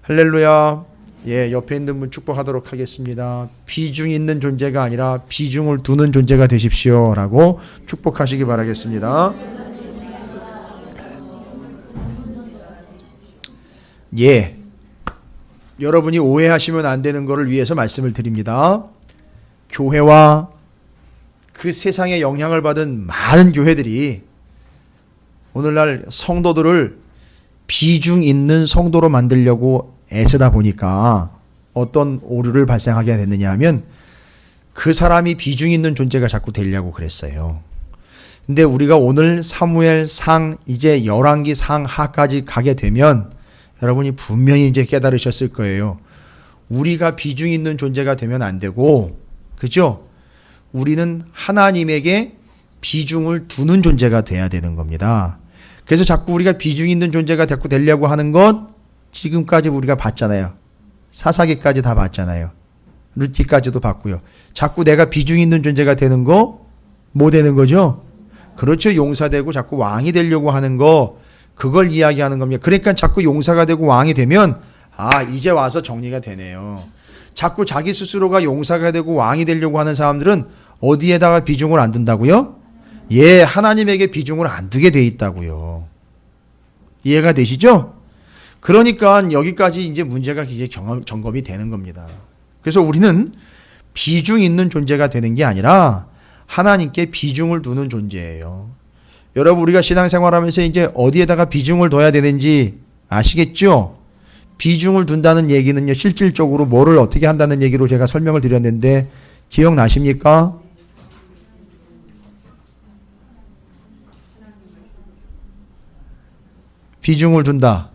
할렐루야. 예, 옆에 있는 분 축복하도록 하겠습니다. 비중 있는 존재가 아니라 비중을 두는 존재가 되십시오 라고 축복하시기 바라겠습니다. 예, 여러분이 오해하시면 안 되는 것을 위해서 말씀을 드립니다. 교회와 그 세상에 영향을 받은 많은 교회들이 오늘날 성도들을 비중 있는 성도로 만들려고 애쓰다 보니까 어떤 오류를 발생하게 됐느냐 하면 그 사람이 비중 있는 존재가 자꾸 되려고 그랬어요. 근데 우리가 오늘 사무엘 상 이제 열왕기 상하까지 가게 되면 여러분이 분명히 이제 깨달으셨을 거예요. 우리가 비중 있는 존재가 되면 안 되고, 그죠? 우리는 하나님에게 비중을 두는 존재가 돼야 되는 겁니다. 그래서 자꾸 우리가 비중 있는 존재가 자꾸 되려고 하는 것 지금까지 우리가 봤잖아요. 사사기까지 다 봤잖아요. 룻기까지도 봤고요. 자꾸 내가 비중 있는 존재가 되는 거 뭐 되는 거죠? 그렇죠. 용사되고 자꾸 왕이 되려고 하는 거, 그걸 이야기하는 겁니다. 그러니까 자꾸 용사가 되고 왕이 되면 이제 와서 정리가 되네요. 자꾸 자기 스스로가 용사가 되고 왕이 되려고 하는 사람들은 어디에다가 비중을 안 둔다고요? 예, 하나님에게 비중을 안 두게 돼 있다고요. 이해가 되시죠? 그러니까 여기까지 이제 문제가 이제 점검이 되는 겁니다. 그래서 우리는 비중 있는 존재가 되는 게 아니라 하나님께 비중을 두는 존재예요. 여러분, 우리가 신앙생활하면서 이제 어디에다가 비중을 둬야 되는지 아시겠죠? 비중을 둔다는 얘기는요, 실질적으로 뭐를 어떻게 한다는 얘기로 제가 설명을 드렸는데 기억나십니까? 비중을 둔다.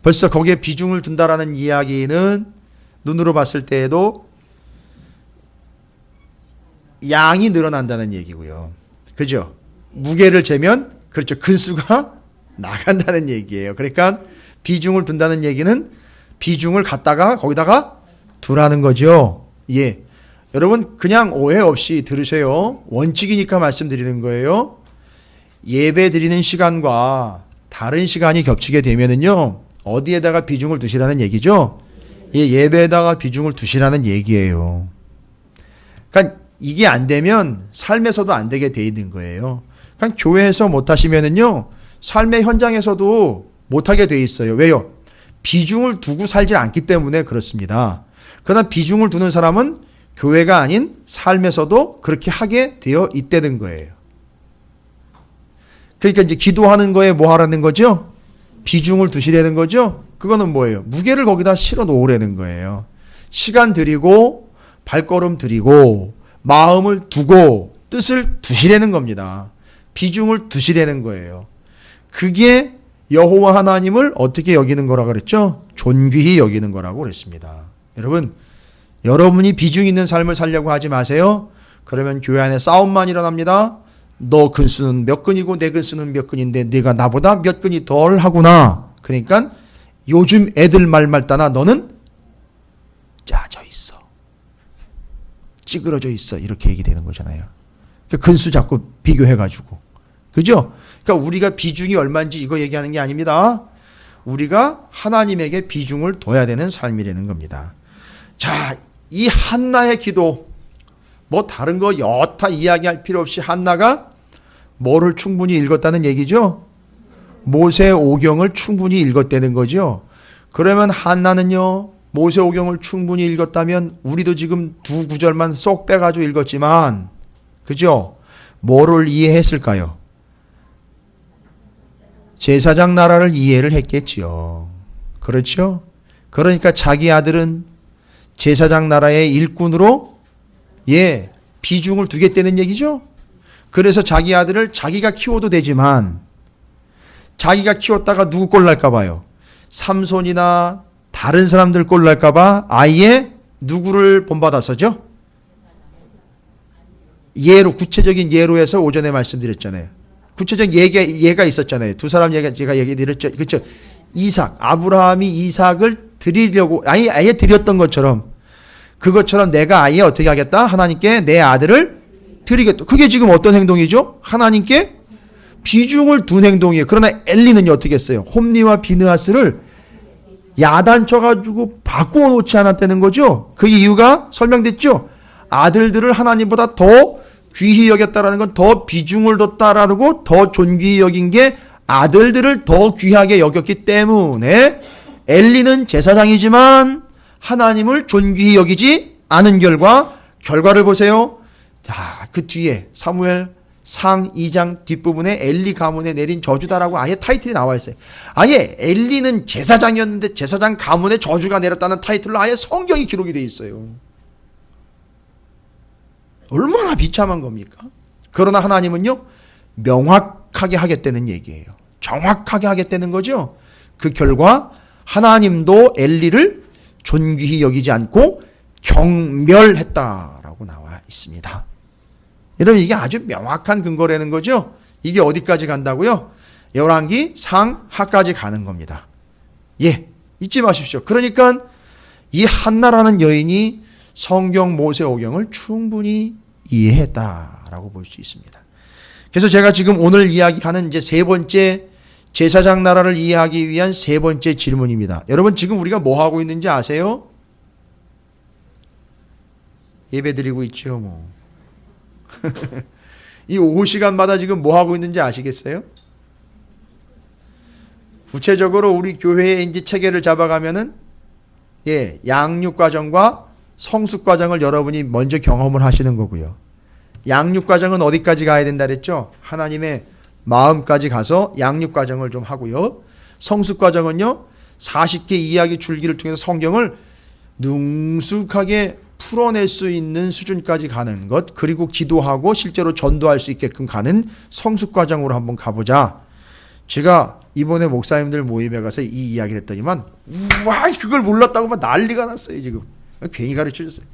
벌써 거기에 비중을 둔다라는 이야기는 눈으로 봤을 때에도 양이 늘어난다는 얘기고요. 그죠? 무게를 재면, 그렇죠, 근수가 나간다는 얘기예요. 그러니까 비중을 둔다는 얘기는 비중을 갖다가 거기다가 두라는 거죠. 예. 여러분, 그냥 오해 없이 들으세요. 원칙이니까 말씀드리는 거예요. 예배 드리는 시간과 다른 시간이 겹치게 되면은요, 어디에다가 비중을 두시라는 얘기죠? 예, 예배에다가 비중을 두시라는 얘기예요. 그러니까 이게 안 되면 삶에서도 안 되게 돼 있는 거예요. 그러니까 교회에서 못 하시면은요, 삶의 현장에서도 못 하게 돼 있어요. 왜요? 비중을 두고 살지 않기 때문에 그렇습니다. 그러나 비중을 두는 사람은 교회가 아닌 삶에서도 그렇게 하게 되어 있다는 거예요. 그러니까 이제 기도하는 거에 뭐 하라는 거죠? 비중을 두시라는 거죠? 그거는 뭐예요? 무게를 거기다 실어 놓으라는 거예요. 시간 들이고, 발걸음 들이고, 마음을 두고, 뜻을 두시라는 겁니다. 비중을 두시라는 거예요. 그게 여호와 하나님을 어떻게 여기는 거라 그랬죠? 존귀히 여기는 거라고 그랬습니다. 여러분, 여러분이 비중 있는 삶을 살려고 하지 마세요. 그러면 교회 안에 싸움만 일어납니다. 너 근수는 몇 근이고 내 근수는 몇 근인데 네가 나보다 몇 근이 덜 하구나. 그러니까 요즘 애들 말말 따나 너는 짜져 있어, 찌그러져 있어, 이렇게 얘기되는 거잖아요. 그러니까 근수 자꾸 비교해가지고, 그죠? 그러니까 우리가 비중이 얼마인지 이거 얘기하는 게 아닙니다. 우리가 하나님에게 비중을 둬야 되는 삶이라는 겁니다. 자, 이 한나의 기도, 뭐 다른 거 여타 이야기할 필요 없이 한나가 뭐를 충분히 읽었다는 얘기죠? 모세오경을 충분히 읽었다는 거죠. 그러면 한나는요, 모세오경을 충분히 읽었다면 우리도 지금 두 구절만 쏙 빼가지고 읽었지만, 그죠? 뭐를 이해했을까요? 제사장 나라를 이해를 했겠지요. 그렇죠? 그러니까 자기 아들은 제사장 나라의 일꾼으로 비중을 두겠다는 얘기죠. 그래서 자기 아들을 자기가 키워도 되지만 자기가 키웠다가 누구 꼴 날까 봐요. 삼손이나 다른 사람들 꼴 날까 봐 아예 누구를 본받아서죠? 예로, 구체적인 예로 해서 오전에 말씀드렸잖아요. 구체적인 예가 있었잖아요. 두 사람 제가 얘기 드렸죠. 그렇죠? 이삭, 아브라함이 이삭을 드리려고 아예 드렸던 것처럼, 그것처럼 내가 아예 어떻게 하겠다? 하나님께 내 아들을 드리겠다. 그게 지금 어떤 행동이죠? 하나님께 비중을 둔 행동이에요. 그러나 엘리는요, 어떻게 했어요? 홈리와 비느하스를 야단쳐가지고 바꾸어 놓지 않았다는 거죠. 그 이유가 설명됐죠. 아들들을 하나님보다 더 귀히 여겼다라는 건 더 비중을 뒀다라고 더 존귀히 여긴 게 아들들을 더 귀하게 여겼기 때문에 엘리는 제사장이지만 하나님을 존귀히 여기지 않은 결과를 보세요. 자, 그 뒤에 사무엘 상 2장 뒷부분에 엘리 가문에 내린 저주다라고 아예 타이틀이 나와 있어요. 아예 엘리는 제사장이었는데 제사장 가문에 저주가 내렸다는 타이틀로 아예 성경이 기록이 돼 있어요. 얼마나 비참한 겁니까? 그러나 하나님은요, 명확하게 하겠다는 얘기예요. 정확하게 하겠다는 거죠. 그 결과 하나님도 엘리를 존귀히 여기지 않고 경멸했다라고 나와 있습니다. 여러분, 이게 아주 명확한 근거라는 거죠. 이게 어디까지 간다고요? 열왕기 상하까지 가는 겁니다. 예, 잊지 마십시오. 그러니까 이 한나라는 여인이 성경 모세오경을 충분히 이해했다라고 볼 수 있습니다. 그래서 제가 지금 오늘 이야기하는 이제 세 번째 제사장 나라를 이해하기 위한 세 번째 질문입니다. 여러분, 지금 우리가 뭐 하고 있는지 아세요? 예배 드리고 있죠, 뭐. 이 오후 시간마다 지금 뭐 하고 있는지 아시겠어요? 구체적으로 우리 교회의 이제 체계를 잡아가면은, 예, 양육 과정과 성숙 과정을 여러분이 먼저 경험을 하시는 거고요. 양육 과정은 어디까지 가야 된다 그랬죠? 하나님의 마음까지 가서 양육 과정을 좀 하고요. 성숙 과정은요, 40개 이야기 줄기를 통해서 성경을 능숙하게 풀어낼 수 있는 수준까지 가는 것, 그리고 기도하고 실제로 전도할 수 있게끔 가는 성숙 과정으로 한번 가보자. 제가 이번에 목사님들 모임에 가서 이 이야기를 했더니만, 우와, 그걸 몰랐다고 막 난리가 났어요, 지금. 괜히 가르쳐 줬어요.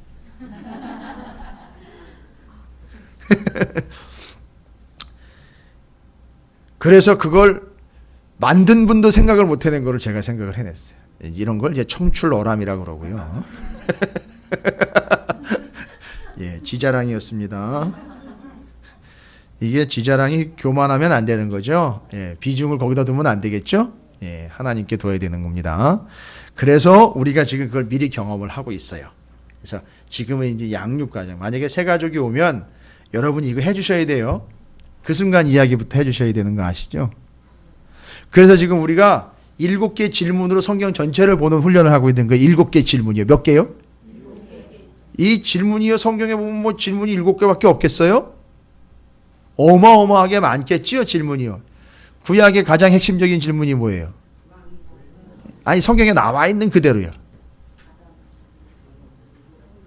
그래서 그걸 만든 분도 생각을 못 해낸 거를 제가 생각을 해냈어요. 이런 걸 이제 청출어람이라고 그러고요. 예, 지자랑이었습니다. 이게 지자랑이 교만하면 안 되는 거죠. 예, 비중을 거기다 두면 안 되겠죠. 예, 하나님께 둬야 되는 겁니다. 그래서 우리가 지금 그걸 미리 경험을 하고 있어요. 그래서 지금은 이제 양육 과정. 만약에 새 가족이 오면 여러분이 이거 해주셔야 돼요. 그 순간 이야기부터 해주셔야 되는 거 아시죠? 그래서 지금 우리가 7개 질문으로 성경 전체를 보는 훈련을 하고 있는 거예요. 7개 질문이요. 몇 개요? 이 질문이요. 성경에 보면 뭐 질문이 7개밖에 없겠어요? 어마어마하게 많겠지요. 질문이요. 구약의 가장 핵심적인 질문이 뭐예요? 아니, 성경에 나와 있는 그대로요.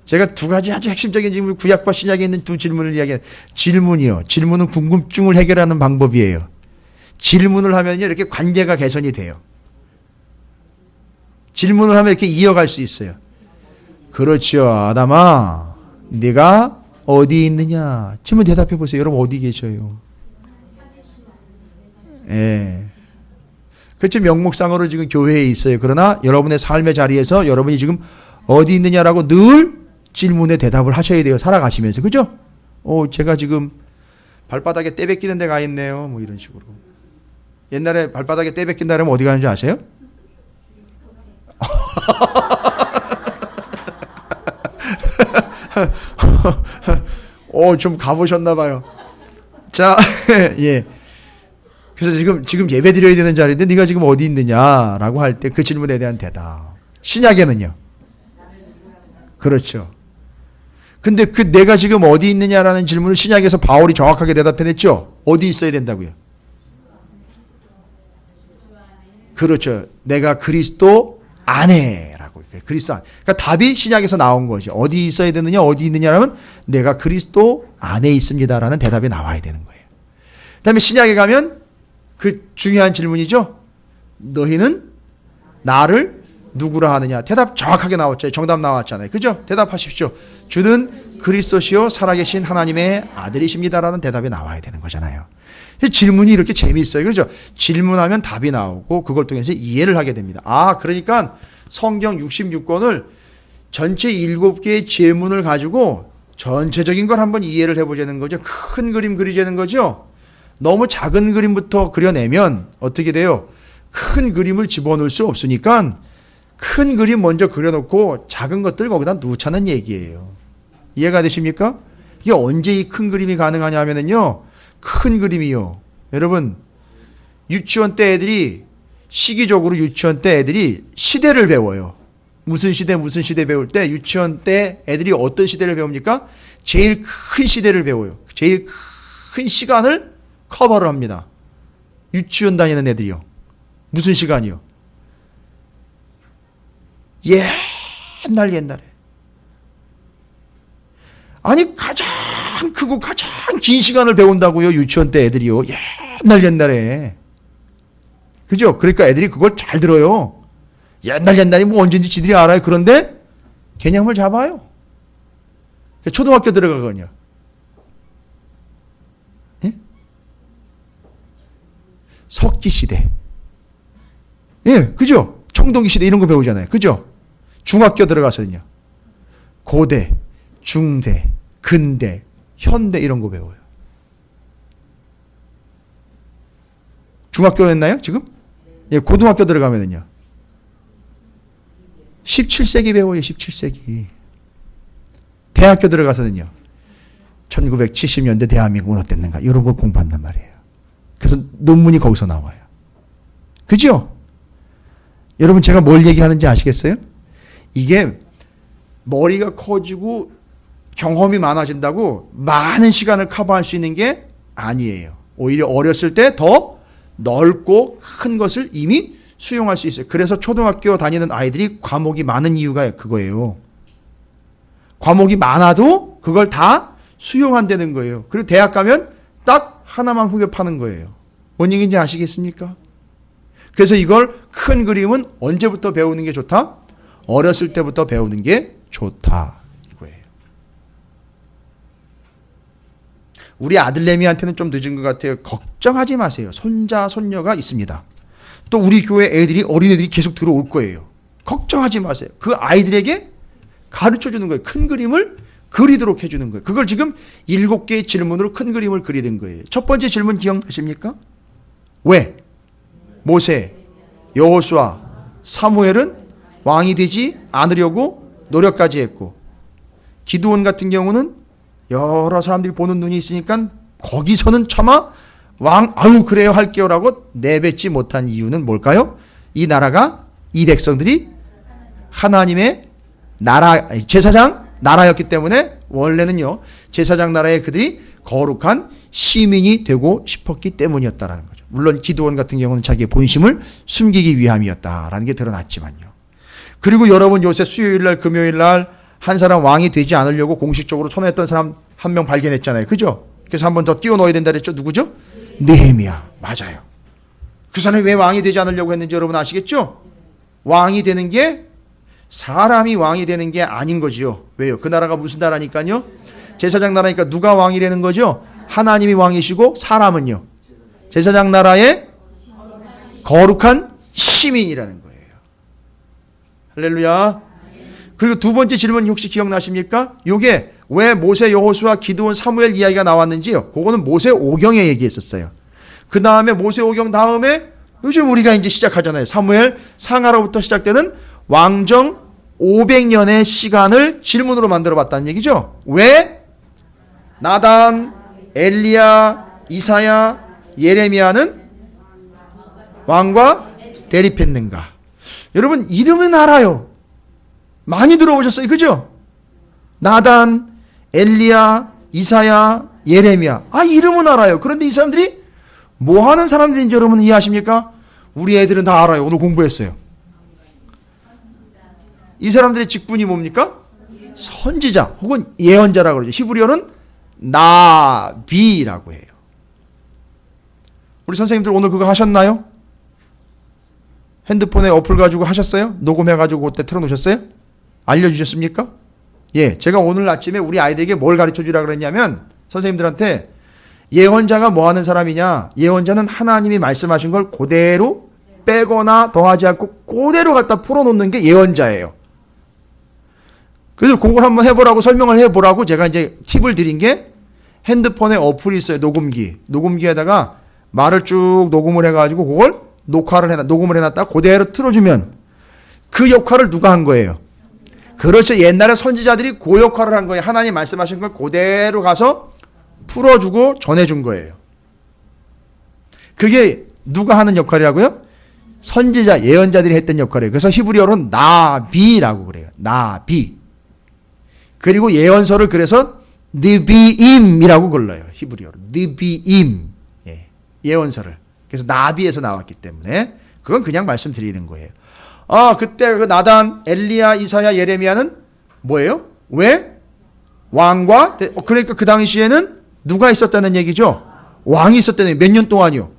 제가 두 가지 아주 핵심적인 질문, 구약과 신약에 있는 두 질문을 이야기해요. 질문이요. 질문은 궁금증을 해결하는 방법이에요. 질문을 하면요, 이렇게 관계가 개선이 돼요. 질문을 하면 이렇게 이어갈 수 있어요. 그렇죠. 아담아, 네가 어디 있느냐? 질문 대답해 보세요. 여러분 어디 계셔요? 예. 그렇죠. 명목상으로 지금 교회에 있어요. 그러나 여러분의 삶의 자리에서 여러분이 지금 어디 있느냐라고 늘 질문에 대답을 하셔야 돼요. 살아가시면서. 그죠? 제가 지금 발바닥에 때 뱉기는 데가 있네요. 뭐 이런 식으로. 옛날에 발바닥에 때 뱉긴다 그러면 어디 가는지 아세요? 좀 가보셨나 봐요. 자, 예. 그래서 지금 예배 드려야 되는 자리인데 네가 지금 어디 있느냐라고 할 때 그 질문에 대한 대답. 신약에는요. 그렇죠. 근데 그 내가 지금 어디 있느냐라는 질문을 신약에서 바울이 정확하게 대답해냈죠. 어디 있어야 된다고요? 그렇죠. 내가 그리스도 안에라고. 그리스도 안. 그러니까 답이 신약에서 나온 거죠. 어디 있어야 되느냐, 어디 있느냐라면 내가 그리스도 안에 있습니다라는 대답이 나와야 되는 거예요. 그다음에 신약에 가면 그 중요한 질문이죠. 너희는 나를 누구라 하느냐. 대답 정확하게 나왔죠. 정답 나왔잖아요. 그죠? 대답하십시오. 주는 그리스도시요 살아계신 하나님의 아들이십니다라는 대답이 나와야 되는 거잖아요. 질문이 이렇게 재미있어요. 그렇죠? 질문하면 답이 나오고 그걸 통해서 이해를 하게 됩니다. 그러니까 성경 66권을 전체 7개의 질문을 가지고 전체적인 걸 한번 이해를 해보자는 거죠. 큰 그림 그리자는 거죠. 너무 작은 그림부터 그려내면 어떻게 돼요? 큰 그림을 집어넣을 수 없으니까 큰 그림 먼저 그려놓고 작은 것들 거기다 놓자는 얘기예요. 이해가 되십니까? 이게 언제 이 큰 그림이 가능하냐 하면은요, 큰 그림이요. 여러분, 유치원 때 애들이, 시기적으로 유치원 때 애들이 시대를 배워요. 무슨 시대 배울 때 유치원 때 애들이 어떤 시대를 배웁니까? 제일 큰 시대를 배워요. 제일 큰 시간을 커버를 합니다. 유치원 다니는 애들이요. 무슨 시간이요? 옛날에. 아니, 가장 크고 가장 긴 시간을 배운다고요. 유치원 때 애들이요. 옛날에. 그죠? 그러니까 애들이 그걸 잘 들어요. 옛날이 뭐 언제인지 지들이 알아요. 그런데 개념을 잡아요. 초등학교 들어가거든요. 예? 석기시대. 예, 그죠? 청동기시대 이런 거 배우잖아요. 그죠? 중학교 들어가서는요. 고대, 중대, 근대, 현대 이런 거 배워요. 중학교였나요? 지금? 예, 고등학교 들어가면은요. 17세기 배워요. 17세기. 대학교 들어가서는요. 1970년대 대한민국은 어땠는가 이런 걸 공부한단 말이에요. 그래서 논문이 거기서 나와요. 그죠? 여러분 제가 뭘 얘기하는지 아시겠어요? 이게 머리가 커지고 경험이 많아진다고 많은 시간을 커버할 수 있는 게 아니에요. 오히려 어렸을 때 더 넓고 큰 것을 이미 수용할 수 있어요. 그래서 초등학교 다니는 아이들이 과목이 많은 이유가 그거예요. 과목이 많아도 그걸 다 수용한다는 거예요. 그리고 대학 가면 딱 하나만 후벼파는 거예요. 뭔 얘기인지 아시겠습니까? 그래서 이걸 큰 그림은 언제부터 배우는 게 좋다? 어렸을 때부터 배우는 게 좋다. 이거예요. 우리 아들내미한테는 좀 늦은 것 같아요. 걱정하지 마세요. 손자, 손녀가 있습니다. 또 우리 교회 애들이, 어린애들이 계속 들어올 거예요. 걱정하지 마세요. 그 아이들에게 가르쳐 주는 거예요. 큰 그림을 그리도록 해주는 거예요. 그걸 지금 7개의 질문으로 큰 그림을 그리는 거예요. 첫 번째 질문 기억나십니까? 왜? 모세, 여호수아, 사무엘은 왕이 되지 않으려고 노력까지 했고, 기드온 같은 경우는 여러 사람들이 보는 눈이 있으니까 거기서는 차마 아유 그래요 할게요라고 내뱉지 못한 이유는 뭘까요? 이 나라가, 이 백성들이 하나님의 나라, 제사장 나라였기 때문에 원래는요 제사장 나라에 그들이 거룩한 시민이 되고 싶었기 때문이었다라는 거죠. 물론 기드온 같은 경우는 자기의 본심을 숨기기 위함이었다라는 게 드러났지만요. 그리고 여러분 요새 수요일날 금요일날 한 사람 왕이 되지 않으려고 공식적으로 손했던 사람 한 명 발견했잖아요. 그죠? 그래서 한 번 더 띄워 넣어야 된다 그랬죠. 누구죠? 느헤미야. 맞아요. 그 사람이 왜 왕이 되지 않으려고 했는지 여러분 아시겠죠? 왕이 되는 게 사람이 왕이 되는 게 아닌 거지요. 왜요? 그 나라가 무슨 나라니까요? 제사장 나라니까 누가 왕이 되는 거죠? 하나님이 왕이시고 사람은요? 제사장 나라의 거룩한 시민이라는 거예요. 할렐루야. 그리고 두 번째 질문 혹시 기억나십니까? 이게 왜 모세, 여호수아, 기드온, 사무엘 이야기가 나왔는지요? 그거는 모세 오경에 얘기했었어요. 그 다음에 모세 오경 다음에 요즘 우리가 이제 시작하잖아요. 사무엘 상하로부터 시작되는 왕정 500년의 시간을 질문으로 만들어 봤다는 얘기죠. 왜 나단, 엘리야, 이사야, 예레미야는 왕과 대립했는가? 여러분 이름은 알아요. 많이 들어보셨어요. 그죠? 나단, 엘리야, 이사야, 예레미야. 이름은 알아요. 그런데 이 사람들이 뭐 하는 사람들인지 여러분 이해하십니까? 우리 애들은 다 알아요. 오늘 공부했어요. 이 사람들의 직분이 뭡니까? 선지자 혹은 예언자라고 그러죠. 히브리어는 나비라고 해요. 우리 선생님들 오늘 그거 하셨나요? 핸드폰에 어플 가지고 하셨어요? 녹음해가지고 그때 틀어놓으셨어요? 알려주셨습니까? 예, 제가 오늘 아침에 우리 아이들에게 뭘 가르쳐주라 그랬냐면 선생님들한테 예언자가 뭐 하는 사람이냐? 예언자는 하나님이 말씀하신 걸 그대로 빼거나 더하지 않고 그대로 갖다 풀어놓는 게 예언자예요. 그래서 그걸 한번 해보라고 설명을 해보라고 제가 이제 팁을 드린 게 핸드폰에 어플이 있어요. 녹음기. 녹음기에다가 말을 쭉 녹음을 해가지고 그걸 녹음을 해놨다 그대로 틀어주면 그 역할을 누가 한 거예요? 그렇죠. 옛날에 선지자들이 그 역할을 한 거예요. 하나님 말씀하신 걸 그대로 가서 풀어주고 전해준 거예요. 그게 누가 하는 역할이라고요? 선지자, 예언자들이 했던 역할이에요. 그래서 히브리어로는 나비라고 그래요. 나비. 그리고 예언서를 그래서 느비임이라고 불러요. 히브리어로. 느비임. 예, 예언서를. 그래서 나비에서 나왔기 때문에 그건 그냥 말씀드리는 거예요. 그때 그 나단, 엘리야, 이사야, 예레미야는 뭐예요? 왜? 왕과, 그러니까 그 당시에는 누가 있었다는 얘기죠? 왕이 있었다는 얘기. 몇 년 동안이요?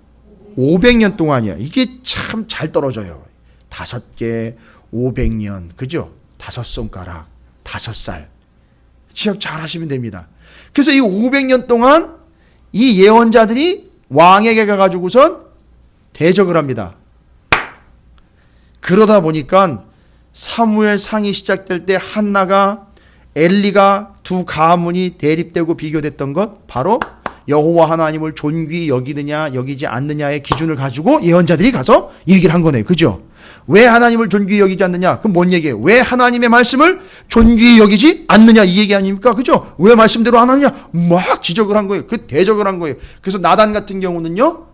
500년 동안이야. 이게 참 잘 떨어져요. 5개, 500년. 그죠? 5손가락, 5살. 기억 잘 하시면 됩니다. 그래서 이 500년 동안 이 예언자들이 왕에게 가가지고선 대적을 합니다. 그러다 보니까 사무엘 상이 시작될 때 한나가 엘리가 두 가문이 대립되고 비교됐던 것 바로 여호와 하나님을 존귀히 여기느냐 여기지 않느냐의 기준을 가지고 예언자들이 가서 얘기를 한 거네요. 그죠? 왜 하나님을 존귀히 여기지 않느냐? 그럼 뭔 얘기예요? 왜 하나님의 말씀을 존귀히 여기지 않느냐 이 얘기 아닙니까? 그죠? 왜 말씀대로 안 하느냐? 막 지적을 한 거예요. 그 대적을 한 거예요. 그래서 나단 같은 경우는요.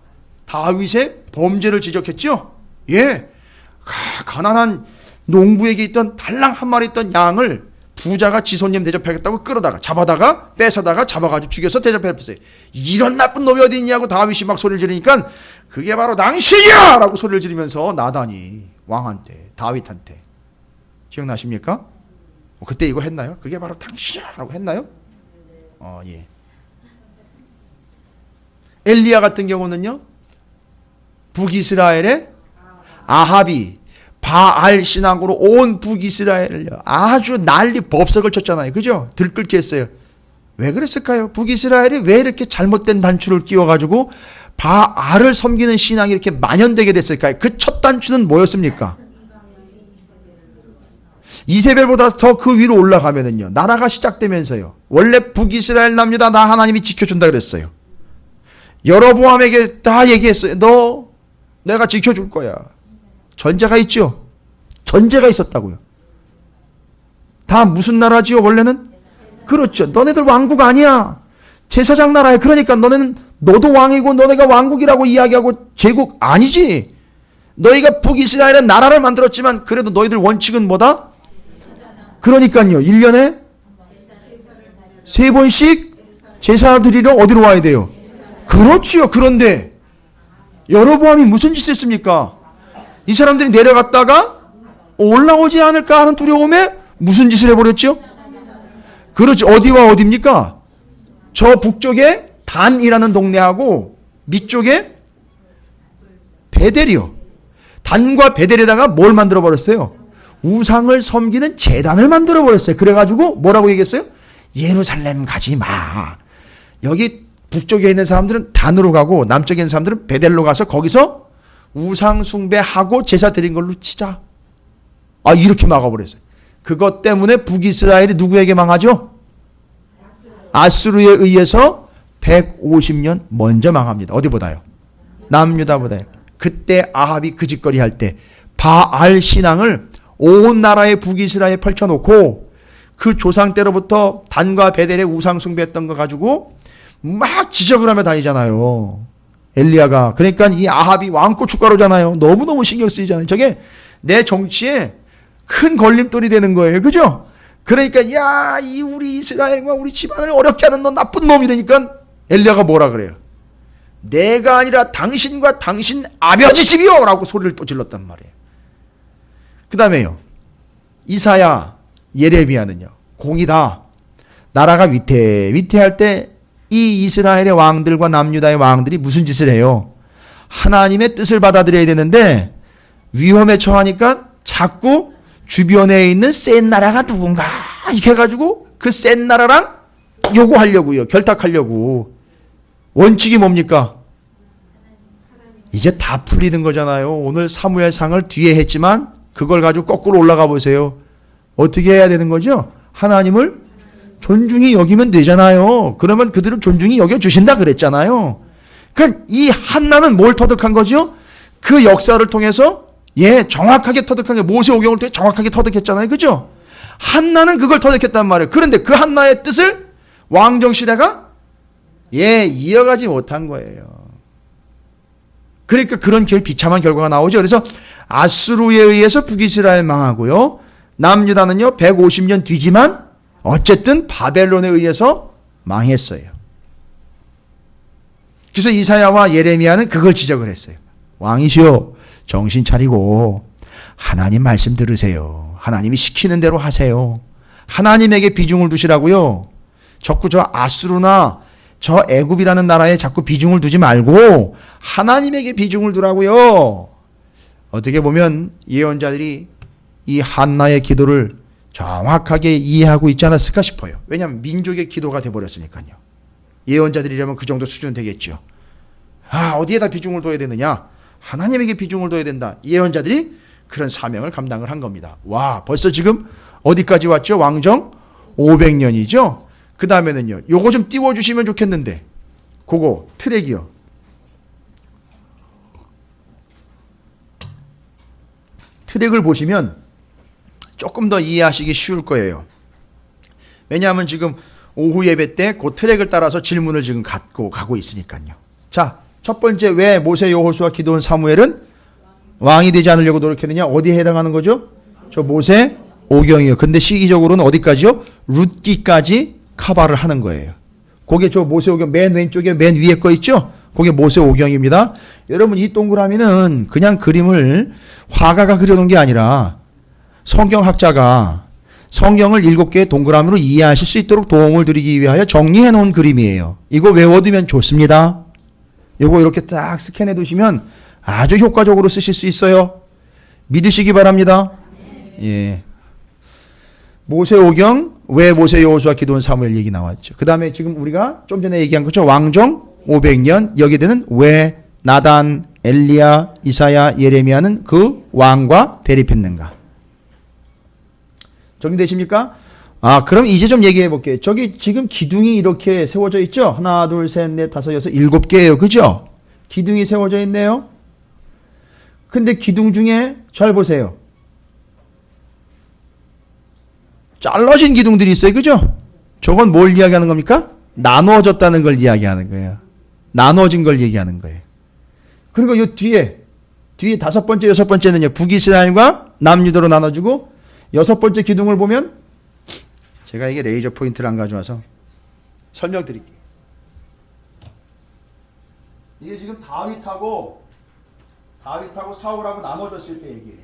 다윗의 범죄를 지적했죠. 예. 가난한 농부에게 있던 달랑 한 마리 있던 양을 부자가 지 손님 대접하겠다고 끌어다가 잡아다가 뺏어다가 잡아가지고 죽여서 대접했어요. 이런 나쁜 놈이 어디 있냐고 다윗이 막 소리를 지르니까 그게 바로 당신이야! 라고 소리를 지르면서 나단이 왕한테 다윗한테 기억나십니까? 그때 이거 했나요? 그게 바로 당신이야! 라고 했나요? 예. 엘리야 같은 경우는요. 북이스라엘의 아합이 바알 신앙으로 온 북이스라엘을 아주 난리 법석을 쳤잖아요. 그죠? 들끓게 했어요. 왜 그랬을까요? 북이스라엘이 왜 이렇게 잘못된 단추를 끼워가지고 바알을 섬기는 신앙이 이렇게 만연되게 됐을까요? 그 첫 단추는 뭐였습니까? 이세벨보다 더 그 위로 올라가면은요. 나라가 시작되면서요. 원래 북이스라엘 남유다 나 하나님이 지켜준다 그랬어요. 여로보암에게 다 얘기했어요. 너 내가 지켜줄 거야. 전제가 있죠. 전제가 있었다고요. 다 무슨 나라지요 원래는? 그렇죠. 너네들 왕국 아니야. 제사장 나라야. 그러니까 너도 왕이고 너네가 왕국이라고 이야기하고 제국 아니지. 너희가 북이스라엘은 나라를 만들었지만 그래도 너희들 원칙은 뭐다? 그러니까요. 1년에 3번씩 제사 드리러 어디로 와야 돼요? 그렇지요. 그런데 여로보암이 무슨 짓을 했습니까? 이 사람들이 내려갔다가 올라오지 않을까 하는 두려움에 무슨 짓을 해버렸죠? 그렇지. 어디와 어디입니까? 저 북쪽에 단이라는 동네하고 밑쪽에 베델이요. 단과 베델에다가 뭘 만들어버렸어요? 우상을 섬기는 제단을 만들어버렸어요. 그래가지고 뭐라고 얘기했어요? 예루살렘 가지 마. 여기 북쪽에 있는 사람들은 단으로 가고 남쪽에 있는 사람들은 베델로 가서 거기서 우상 숭배하고 제사 드린 걸로 치자. 이렇게 막아버렸어요. 그것 때문에 북이스라엘이 누구에게 망하죠? 아수르에 의해서 150년 먼저 망합니다. 어디보다요? 남유다보다요. 그때 아합이 그 짓거리 할 때 바알 신앙을 온 나라의 북이스라엘에 펼쳐놓고 그 조상 때로부터 단과 베델의 우상 숭배했던 거 가지고 막 지적을 하며 다니잖아요. 엘리야가. 그러니까 이 아합이 왕고춧가루잖아요. 너무너무 신경 쓰이잖아요. 저게 내 정치에 큰 걸림돌이 되는 거예요. 그죠? 그러니까 이 우리 이스라엘과 우리 집안을 어렵게 하는 너 나쁜 놈이라니까 엘리야가 뭐라 그래요? 내가 아니라 당신과 당신 아버지 집이요! 라고 소리를 또 질렀단 말이에요. 그 다음에요. 이사야, 예레미야는요. 공이다. 나라가 위태할 때 이 이스라엘의 왕들과 남유다의 왕들이 무슨 짓을 해요? 하나님의 뜻을 받아들여야 되는데 위험에 처하니까 자꾸 주변에 있는 센 나라가 누군가 이렇게 해가지고 그 센 나라랑 요구하려고요. 결탁하려고. 원칙이 뭡니까? 이제 다 풀리는 거잖아요. 오늘 사무엘상을 뒤에 했지만 그걸 가지고 거꾸로 올라가 보세요. 어떻게 해야 되는 거죠? 하나님을 존중히 여기면 되잖아요. 그러면 그들을 존중히 여겨주신다 그랬잖아요. 그러니까 이 한나는 뭘 터득한 거죠? 그 역사를 통해서 예, 정확하게 터득한 게 모세오경을 통해 정확하게 터득했잖아요. 그죠? 한나는 그걸 터득했단 말이에요. 그런데 그 한나의 뜻을 왕정시대가 이어가지 못한 거예요. 그러니까 그런 비참한 결과가 나오죠. 그래서 아수르에 의해서 북이스라엘 망하고요. 남유다는요 150년 뒤지만 어쨌든 바벨론에 의해서 망했어요. 그래서 이사야와 예레미야는 그걸 지적을 했어요. 왕이시여 정신 차리고 하나님 말씀 들으세요. 하나님이 시키는 대로 하세요. 하나님에게 비중을 두시라고요. 자꾸 저 아수르나 저 애굽이라는 나라에 자꾸 비중을 두지 말고 하나님에게 비중을 두라고요. 어떻게 보면 예언자들이 이 한나의 기도를 정확하게 이해하고 있지 않았을까 싶어요. 왜냐하면 민족의 기도가 돼버렸으니까요. 예언자들이라면 그 정도 수준은 되겠죠. 어디에다 비중을 둬야 되느냐? 하나님에게 비중을 둬야 된다. 예언자들이 그런 사명을 감당을 한 겁니다. 와, 벌써 지금 어디까지 왔죠? 왕정 500년이죠. 그 다음에는요. 요거 좀 띄워주시면 좋겠는데. 그거 트랙이요. 트랙을 보시면 조금 더 이해하시기 쉬울 거예요. 왜냐하면 지금 오후 예배 때 그 트랙을 따라서 질문을 지금 갖고 가고 있으니까요. 자, 첫 번째 왜 모세, 여호수아, 기드온, 사무엘은 왕이 되지 않으려고 노력했느냐? 어디에 해당하는 거죠? 저 모세 오경이요. 근데 시기적으로는 어디까지요? 룻기까지 커버를 하는 거예요. 그게 저 모세 오경 맨 왼쪽에 맨 위에 거 있죠? 그게 모세 오경입니다. 여러분 이 동그라미는 그냥 그림을 화가가 그려놓은 게 아니라 성경학자가 성경을 7개의 동그라미로 이해하실 수 있도록 도움을 드리기 위하여 정리해 놓은 그림이에요. 이거 외워두면 좋습니다. 이거 이렇게 딱 스캔해 두시면 아주 효과적으로 쓰실 수 있어요. 믿으시기 바랍니다. 예. 모세 오경, 왜 모세, 여호수아, 기드온, 사무엘 얘기 나왔죠. 그 다음에 지금 우리가 좀 전에 얘기한 거죠. 왕정 500년, 여기에 되는 왜 나단, 엘리야, 이사야, 예레미야는 그 왕과 대립했는가. 정리되십니까? 그럼 이제 좀 얘기해 볼게요. 저기 지금 기둥이 이렇게 세워져 있죠? 하나, 둘, 셋, 넷, 다섯, 여섯, 7개예요. 그죠? 기둥이 세워져 있네요. 근데 기둥 중에 잘 보세요. 잘라진 기둥들이 있어요. 그죠? 저건 뭘 이야기하는 겁니까? 나누어졌다는 걸 이야기하는 거예요. 나누어진 걸 얘기하는 거예요. 그리고 이 뒤에 5번째, 6번째는요. 북이스라엘과 남유다로 나눠주고 6번째 기둥을 보면 제가 이게 레이저 포인트를 안 가져와서 설명드릴게요. 이게 지금 다윗하고 사울하고 나눠졌을 때 얘기예요.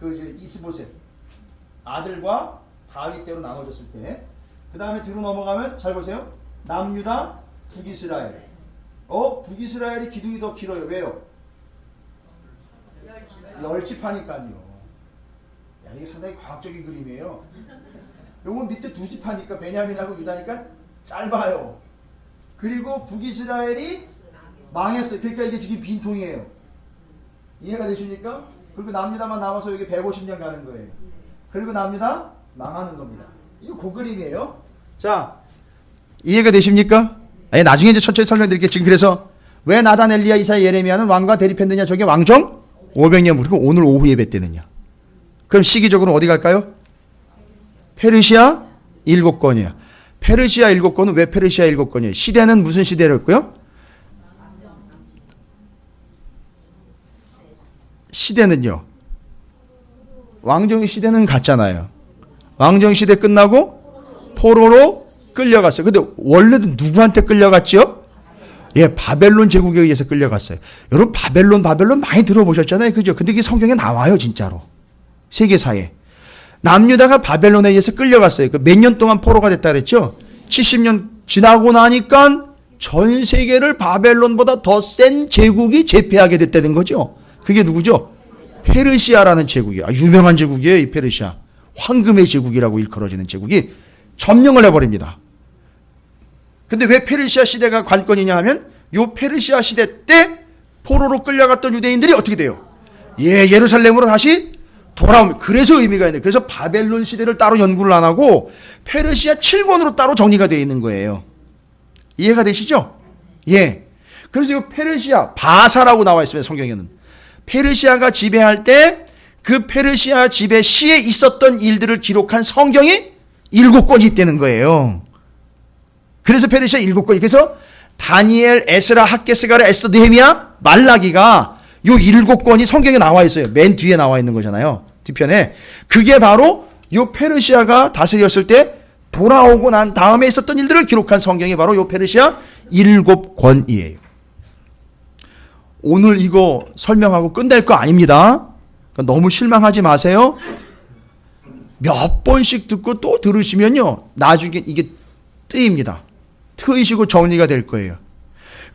그 이제 이스보셋 아들과 다윗대로 나눠졌을 때. 그 다음에 뒤로 넘어가면 잘 보세요. 남유다, 북이스라엘. 북이스라엘이 기둥이 더 길어요. 왜요? 널집하니까요. 이게 상당히 과학적인 그림이에요. 요건 밑에 두 집 하니까 베냐민하고 유다니까 짧아요. 그리고 북이스라엘이 망했어요. 그러니까 이게 지금 빈통이에요. 이해가 되십니까? 그리고 남유다만 남아서 여기 150년 가는 거예요. 그리고 남유다 망하는 겁니다. 이거 그 그림이에요. 자, 이해가 되십니까? 나중에 이제 천천히 설명드릴게요. 지금 그래서 왜 나단, 엘리야, 이사야, 예레미야는 왕과 대립했느냐? 저게 왕정 500년. 그리고 오늘 오후 예배 때는요. 그럼 시기적으로 어디 갈까요? 페르시아 7권이에요. 페르시아 7권은 왜 페르시아 7권이에요? 시대는 무슨 시대였고요? 시대는요. 왕정 시대는 갔잖아요. 왕정 시대 끝나고 포로로 끌려갔어요. 근데 원래는 누구한테 끌려갔죠? 바벨론 제국에 의해서 끌려갔어요. 여러분 바벨론 많이 들어보셨잖아요. 그죠? 근데 이게 성경에 나와요, 진짜로. 세계사에. 남유다가 바벨론에 의해서 끌려갔어요. 몇 년 동안 포로가 됐다 그랬죠? 70년 지나고 나니까 전 세계를 바벨론보다 더 센 제국이 제패하게 됐다는 거죠. 그게 누구죠? 페르시아라는 제국이에요. 유명한 제국이에요, 이 페르시아. 황금의 제국이라고 일컬어지는 제국이 점령을 해버립니다. 근데 왜 페르시아 시대가 관건이냐 하면 요 페르시아 시대 때 포로로 끌려갔던 유대인들이 어떻게 돼요? 예루살렘으로 다시 돌아오면, 그래서 의미가 있는데, 그래서 바벨론 시대를 따로 연구를 안 하고 페르시아 7권으로 따로 정리가 되어 있는 거예요. 이해가 되시죠? 그래서 이 페르시아 바사라고 나와 있습니다. 성경에는 페르시아가 지배할 때 그 페르시아 지배 시에 있었던 일들을 기록한 성경이 7권이 있다는 거예요. 그래서 페르시아 7권이, 그래서 다니엘, 에스라, 학개스가랴, 에스더, 느헤미야, 말라기가 요 7권이 성경에 나와 있어요. 맨 뒤에 나와 있는 거잖아요. 뒤편에. 그게 바로 요 페르시아가 다스렸을 때 돌아오고 난 다음에 있었던 일들을 기록한 성경이 바로 요 페르시아 7권이에요. 오늘 이거 설명하고 끝낼 거 아닙니다. 너무 실망하지 마세요. 몇 번씩 듣고 또 들으시면요, 나중에 이게 뜨입니다. 트이시고 정리가 될 거예요.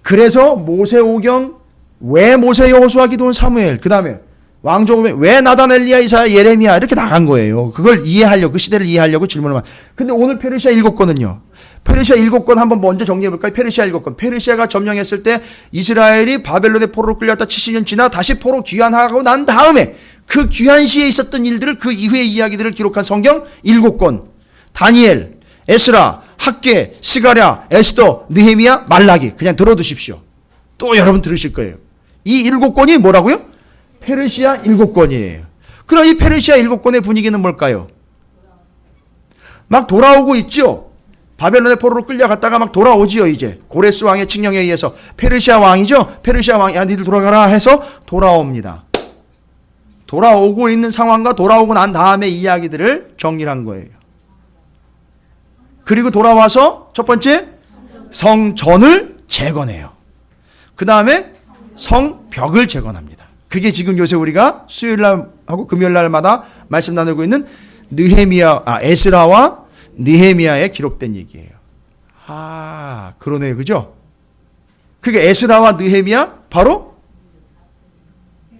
그래서 모세오경, 왜 모세, 여호수아, 기드온, 사무엘, 그 다음에 왕조금 왜 나단, 엘리야, 이사야, 예레미야 이렇게 나간 거예요. 그걸 이해하려고, 그 시대를 이해하려고 질문을 만. 근데 오늘 페르시아 7권은요. 페르시아 7권 한번 먼저 정리해 볼까요? 페르시아 7권. 페르시아가 점령했을 때 이스라엘이 바벨론의 포로로 끌려왔다 70년 지나 다시 포로 귀환하고 난 다음에 그 귀환 시에 있었던 일들을, 그 이후의 이야기들을 기록한 성경 7권. 다니엘, 에스라, 학개, 스가랴, 에스더, 느헤미야, 말라기. 그냥 들어두십시오. 또 여러분 들으실 거예요. 이 7권이 뭐라고요? 페르시아 7권이에요. 그럼 이 페르시아 7권의 분위기는 뭘까요? 막 돌아오고 있죠. 바벨론의 포로로 끌려갔다가 막 돌아오지요. 이제 고레스 왕의 칙령에 의해서 페르시아 왕이죠. 페르시아 왕이 야 니들 돌아가라 해서 돌아옵니다. 돌아오고 있는 상황과 돌아오고 난 다음에 이야기들을 정리한 거예요. 그리고 돌아와서 첫 번째 성전을 재건해요. 그 다음에 성벽을 재건합니다. 그게 지금 요새 우리가 수요일날하고 금요일날마다 말씀 나누고 있는 에스라와 느헤미야에 기록된 얘기예요. 아, 그러네요. 그죠? 그게 에스라와 느헤미야 바로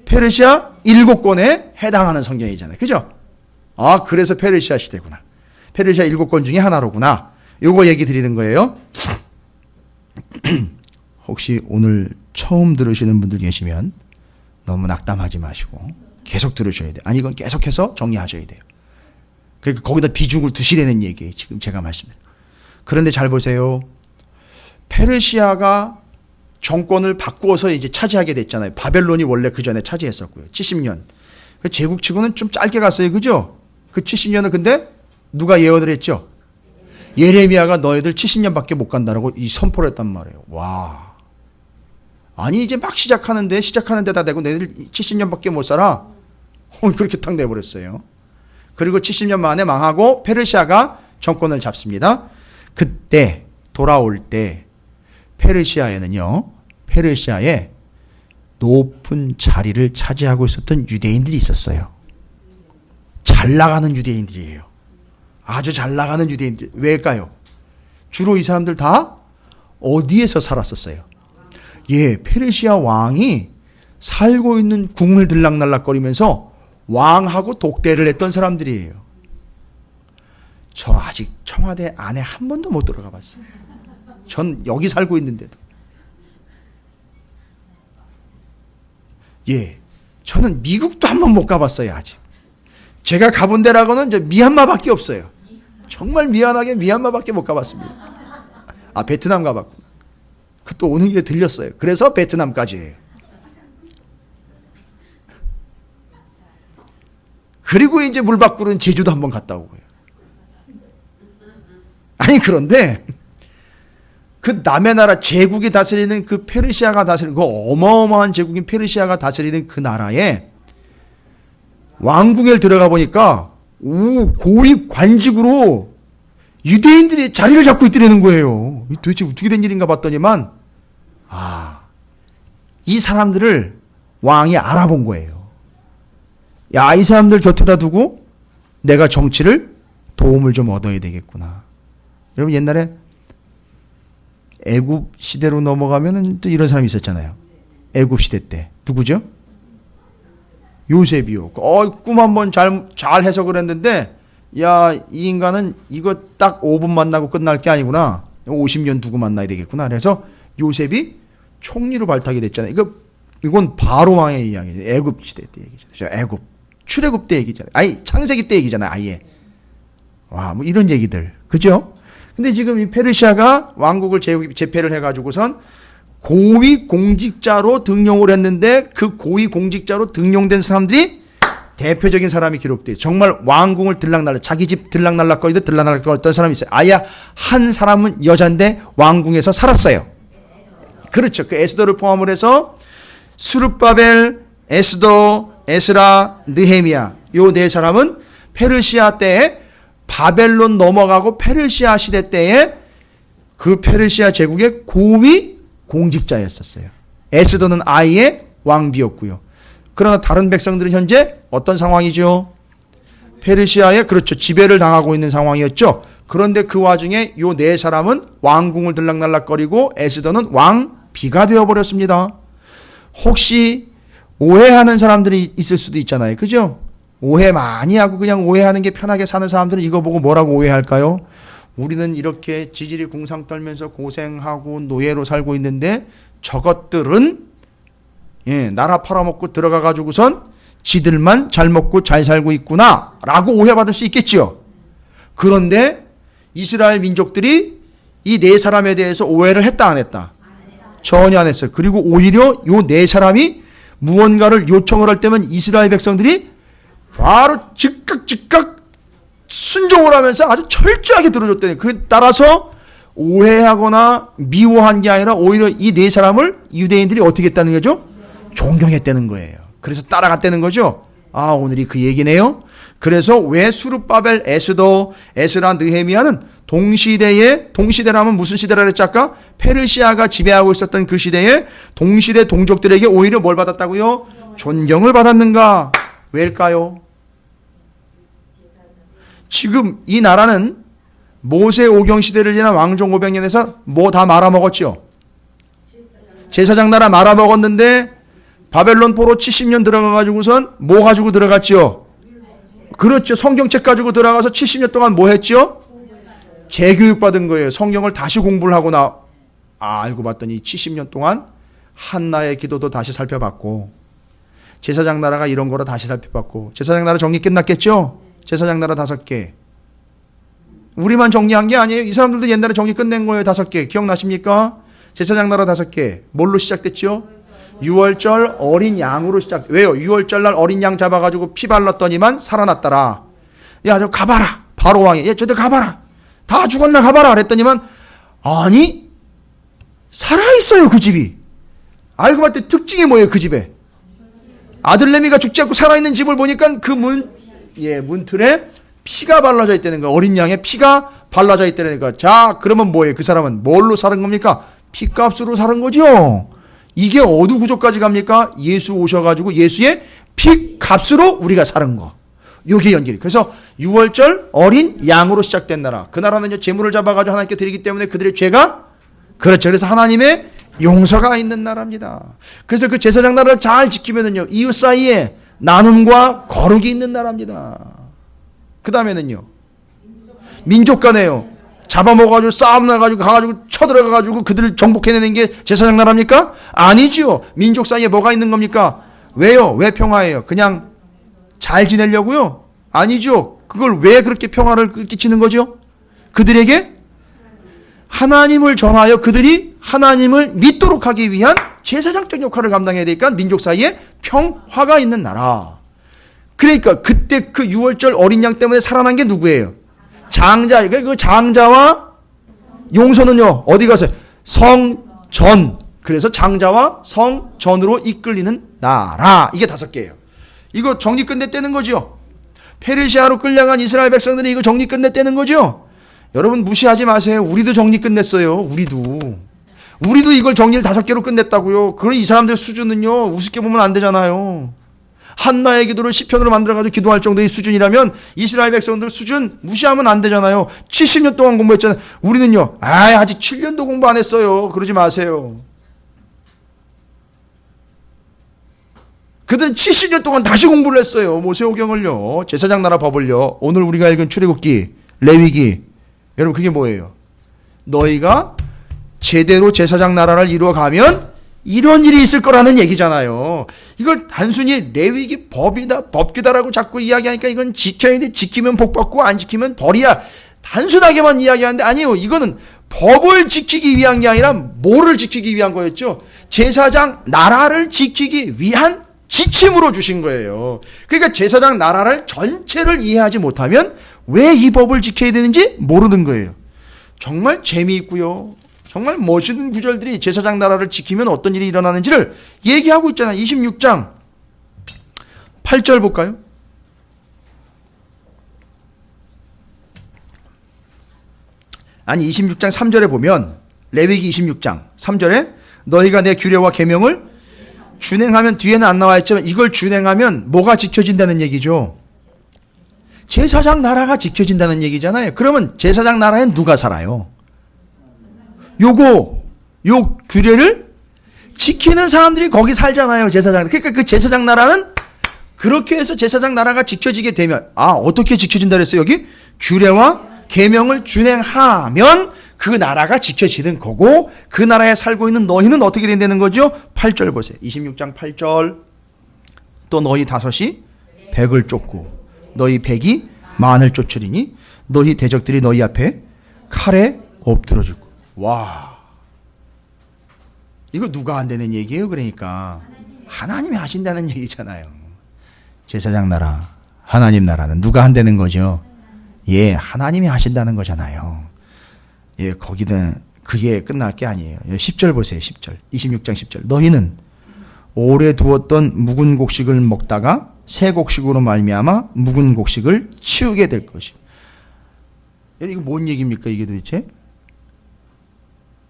페르시아 7권에 해당하는 성경이잖아요. 그죠? 아, 그래서 페르시아 시대구나. 페르시아 7권 중에 하나로구나. 요거 얘기 드리는 거예요. 혹시 오늘 처음 들으시는 분들 계시면 너무 낙담하지 마시고 계속 들으셔야 돼요. 아니, 이건 계속해서 정리하셔야 돼요. 그러니까 거기다 비중을 두시라는 얘기예요. 지금 제가 말씀드린. 그런데 잘 보세요. 페르시아가 정권을 바꾸어서 이제 차지하게 됐잖아요. 바벨론이 원래 그 전에 차지했었고요. 70년. 그 제국치고는 좀 짧게 갔어요. 그죠? 그 70년은 근데 누가 예언을 했죠? 예레미야가 너희들 70년밖에 못 간다라고 이 선포를 했단 말이에요. 와. 아니, 이제 막 시작하는 데다 대고 너희들 70년밖에 못 살아. 그렇게 탁 내버렸어요. 그리고 70년 만에 망하고 페르시아가 정권을 잡습니다. 그때 돌아올 때 페르시아에 높은 자리를 차지하고 있었던 유대인들이 있었어요. 잘 나가는 유대인들이에요. 아주 잘 나가는 유대인들. 왜일까요? 주로 이 사람들 다 어디에서 살았었어요? 예, 페르시아 왕이 살고 있는 궁을 들락날락거리면서 왕하고 독대를 했던 사람들이에요. 저 아직 청와대 안에 한 번도 못 들어가 봤어요. 전 여기 살고 있는데도. 예, 저는 미국도 한 번 못 가봤어요. 아직. 제가 가본 데라고는 이제 미얀마밖에 없어요. 정말 미안하게 미얀마밖에 못 가봤습니다. 아, 베트남 가봤구나. 그 또 오는 길에 들렸어요. 그래서 베트남까지 해요. 그리고 이제 물 밖으로는 제주도 한번 갔다 오고요. 아니, 그런데 그 남의 나라 제국이 다스리는 그 페르시아가 다스리는 그 어마어마한 제국인 페르시아가 다스리는 그 나라에 왕궁에 들어가 보니까 고위 관직으로 유대인들이 자리를 잡고 있더라는 거예요. 도대체 어떻게 된 일인가 봤더니만 이 사람들을 왕이 알아본 거예요. 야, 이 사람들 곁에다 두고 내가 정치를 도움을 좀 얻어야 되겠구나. 여러분, 옛날에 애굽 시대로 넘어가면은 또 이런 사람이 있었잖아요. 애굽 시대 때. 누구죠? 요셉이요. 꿈 한번 잘 해석을 했는데, 야, 이 인간은 이거 딱 5분 만나고 끝날 게 아니구나. 50년 두고 만나야 되겠구나. 그래서 요셉이 총리로 발탁이 됐잖아요. 이건 바로 왕의 이야기죠. 애굽 시대 때 얘기죠. 애굽. 출애굽 때 얘기잖아요. 아니, 창세기 때 얘기잖아요. 아예. 와, 뭐 이런 얘기들. 그죠? 근데 지금 이 페르시아가 왕국을 재패를 해가지고선 고위 공직자로 등용을 했는데 그 고위 공직자로 등용된 사람들이 대표적인 사람이 기록돼요. 정말 왕궁을 들락날락, 자기 집 들락날락거리듯 들락날락거렸던 사람이 있어요. 아예 한 사람은 여잔데 왕궁에서 살았어요. 그렇죠. 그 에스더를 포함을 해서 스룹바벨, 에스더, 에스라, 느헤미야 요 네 사람은 페르시아 때에 바벨론 넘어가고 페르시아 시대 때에 그 페르시아 제국의 고위 공직자였었어요. 에스더는 아이의 왕비였고요. 그러나 다른 백성들은 현재 어떤 상황이죠? 페르시아에 그렇죠. 지배를 당하고 있는 상황이었죠. 그런데 그 와중에 요 네 사람은 왕궁을 들락날락거리고 에스더는 왕비가 되어버렸습니다. 혹시 오해하는 사람들이 있을 수도 있잖아요. 그죠? 오해 많이 하고 그냥 오해하는 게 편하게 사는 사람들은 이거 보고 뭐라고 오해할까요? 우리는 이렇게 지질이 궁상 떨면서 고생하고 노예로 살고 있는데 저것들은 나라 팔아먹고 들어가가지고선 지들만 잘 먹고 잘 살고 있구나 라고 오해받을 수 있겠지요. 그런데 이스라엘 민족들이 이 네 사람에 대해서 오해를 했다 안 했다? 전혀 안 했어요. 그리고 오히려 요 네 사람이 무언가를 요청을 할 때면 이스라엘 백성들이 바로 즉각 순종을 하면서 아주 철저하게 들어줬다니. 그 따라서 오해하거나 미워한 게 아니라 오히려 이 네 사람을 유대인들이 어떻게 했다는 거죠? 존경했다는 거예요. 그래서 따라갔다는 거죠. 아, 오늘이 그 얘기네요. 그래서 왜 수룹바벨, 에스더, 에스라, 느헤미야는 동시대라면 무슨 시대라 그랬지 아까? 페르시아가 지배하고 있었던 그 시대에 동시대 동족들에게 오히려 뭘 받았다고요? 존경을 받았는가? 왜일까요? 지금 이 나라는 모세 오경 시대를 지난 왕정 500년에서 뭐 다 말아먹었죠? 제사장 나라 말아먹었는데 바벨론 포로 70년 들어가가지고선 뭐 가지고 들어갔죠? 그렇죠. 성경책 가지고 들어가서 70년 동안 뭐 했죠? 재교육 받은 거예요. 성경을 다시 공부를 하고 알고 봤더니 70년 동안 한나의 기도도 다시 살펴봤고 제사장 나라가 이런 거로 다시 살펴봤고 제사장 나라 정리 끝났겠죠? 제사장 나라 5개. 우리만 정리한 게 아니에요. 이 사람들도 옛날에 정리 끝낸 거예요. 5개. 기억나십니까? 제사장 나라 5개. 뭘로 시작됐죠? 6월절 어린 양으로 시작. 왜요? 6월절 날 어린 양 잡아가지고 피 발랐더니만 살아났더라. 야, 저 가봐라. 바로 왕이. 야, 저들 가봐라. 다 죽었나 가봐라. 그랬더니만 아니 살아있어요. 그 집이. 알고 봤더니 특징이 뭐예요? 그 집에. 아들내미가 죽지 않고 살아있는 집을 보니까 그 문틀에 피가 발라져 있다는 거예요. 어린 양의 피가 발라져 있다는 거예요. 자, 그러면 뭐예요? 그 사람은 뭘로 살은 겁니까? 피값으로 살은 거죠. 이게 어느 구조까지 갑니까? 예수 오셔가지고 예수의 피값으로 우리가 살은 거. 요게 연결이. 그래서 6월절 어린 양으로 시작된 나라. 그 나라는요, 재물을 잡아가지고 하나님께 드리기 때문에 그들의 죄가 그렇죠. 그래서 하나님의 용서가 있는 나라입니다. 그래서 그 제사장 나라를 잘 지키면은요, 이웃 사이에 나눔과 거룩이 있는 나라입니다. 그 다음에는요, 민족 간에요, 잡아먹어가지고 싸움 나가지고 가가지고 쳐들어가가지고 그들을 정복해내는 게 제사장 나라입니까? 아니지요. 민족 사이에 뭐가 있는 겁니까? 왜요? 왜 평화예요? 그냥 잘 지내려고요? 아니죠. 그걸 왜 그렇게 평화를 끼치는 거죠? 그들에게 하나님을 전하여 그들이 하나님을 믿도록 하기 위한 제사장적 역할을 감당해야 되니까 민족 사이에 평화가 있는 나라. 그러니까 그때 그 6월절 어린 양 때문에 살아난 게 누구예요? 장자. 그 장자와 용서는요, 어디 가서 성전. 그래서 장자와 성전으로 이끌리는 나라. 이게 5개예요. 이거 정리 끝냈다는 거죠. 페르시아로 끌려간 이스라엘 백성들이 이거 정리 끝냈다는 거죠. 여러분 무시하지 마세요. 우리도 정리 끝냈어요. 우리도 이걸 정리를 5개로 끝냈다고요. 그럼 이 사람들 수준은요, 우습게 보면 안 되잖아요. 한나의 기도를 시편으로 만들어가지고 기도할 정도의 수준이라면 이스라엘 백성들 수준 무시하면 안 되잖아요. 70년 동안 공부했잖아요. 우리는요, 아직 7년도 공부 안 했어요. 그러지 마세요. 그들은 70년 동안 다시 공부를 했어요. 모세오경을요, 제사장 나라 법을요. 오늘 우리가 읽은 출애굽기, 레위기. 여러분 그게 뭐예요? 너희가 제대로 제사장 나라를 이루어가면 이런 일이 있을 거라는 얘기잖아요. 이걸 단순히 레위기 법이다, 법규다라고 자꾸 이야기하니까 이건 지켜야 돼. 지키면 복 받고 안 지키면 벌이야. 단순하게만 이야기하는데 아니에요. 이거는 법을 지키기 위한 게 아니라 뭐를 지키기 위한 거였죠? 제사장 나라를 지키기 위한 지침으로 주신 거예요. 그러니까 제사장 나라를 전체를 이해하지 못하면 왜 이 법을 지켜야 되는지 모르는 거예요. 정말 재미있고요. 정말 멋있는 구절들이 제사장 나라를 지키면 어떤 일이 일어나는지를 얘기하고 있잖아요. 26장 8절 볼까요? 아니 26장 3절에 보면 레위기 26장 3절에 너희가 내 규례와 계명을 준행하면, 뒤에는 안 나와 있지만 이걸 준행하면 뭐가 지켜진다는 얘기죠? 제사장 나라가 지켜진다는 얘기잖아요. 그러면 제사장 나라엔 누가 살아요? 요 규례를 지키는 사람들이 거기 살잖아요. 제사장. 그러니까 그 제사장 나라는 그렇게 해서 제사장 나라가 지켜지게 되면, 어떻게 지켜진다 그랬어요? 여기 규례와 계명을 준행하면 그 나라가 지켜지는 거고, 그 나라에 살고 있는 너희는 어떻게 된다는 거죠? 8절 보세요. 26장 8절. 또 너희 다섯이 백을 쫓고 너희 백이 만을 쫓으리니 너희 대적들이 너희 앞에 칼에 엎드러지고. 와, 이거 누가 한다는 얘기예요? 그러니까 하나님이 하신다는 얘기잖아요. 제사장 나라, 하나님 나라는 누가 한다는 거죠? 예, 하나님이 하신다는 거잖아요. 예, 거기는 그게 끝날 게 아니에요. 10절 보세요. 10절. 26장 10절. 너희는 오래 두었던 묵은 곡식을 먹다가 새 곡식으로 말미암아 묵은 곡식을 치우게 될 것이요. 이거 뭔 얘기입니까? 이게 도대체?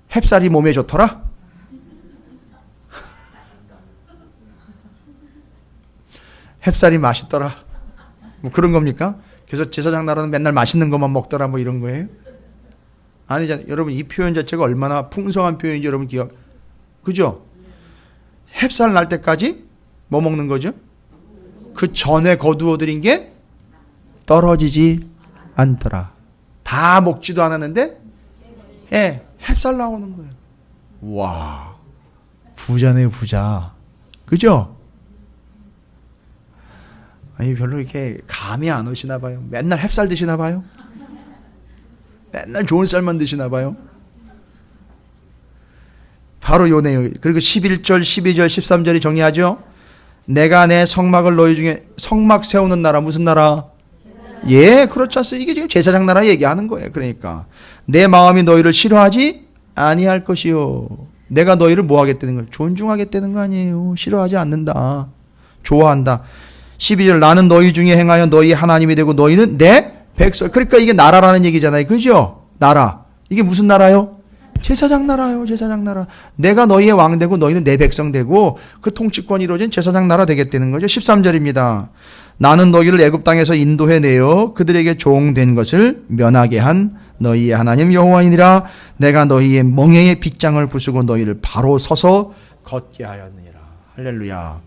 햅쌀이 몸에 좋더라? 햅쌀이 맛있더라? 뭐 그런 겁니까? 그래서 제사장 나라는 맨날 맛있는 것만 먹더라 뭐 이런 거예요? 아니잖아요. 여러분 이 표현 자체가 얼마나 풍성한 표현인지 여러분 그죠? 햅쌀 날 때까지 뭐 먹는 거죠? 그 전에 거두어들인 게 떨어지지 않더라. 다 먹지도 않았는데 햅쌀 나오는 거예요. 와, 부자네요, 부자. 그죠? 아니 별로 이렇게 감이 안 오시나 봐요. 맨날 햅쌀 드시나 봐요. 맨날 좋은 쌀만 드시나 봐요. 바로 요 내용. 그리고 11절, 12절, 13절이 정리하죠. 내가 내 성막을 너희 중에, 성막 세우는 나라 무슨 나라? 예, 그렇지 않습니까? 이게 지금 제사장 나라 얘기하는 거예요. 그러니까 내 마음이 너희를 싫어하지 아니할 것이요. 내가 너희를 뭐 하겠다는 거예요? 존중하겠다는 거 아니에요. 싫어하지 않는다. 좋아한다. 12절 나는 너희 중에 행하여 너희 하나님이 되고 너희는 내 백성. 그러니까 이게 나라라는 얘기잖아요. 그죠? 나라. 이게 무슨 나라요? 제사장 나라요. 제사장 나라. 내가 너희의 왕 되고 너희는 내 백성 되고 그 통치권이 이루어진 제사장 나라 되겠다는 거죠. 13절입니다. 나는 너희를 애굽 땅에서 인도해내어 그들에게 종된 것을 면하게 한 너희의 하나님 여호와이니라. 내가 너희의 멍에의 빗장을 부수고 너희를 바로 서서 걷게 하였느니라. 할렐루야.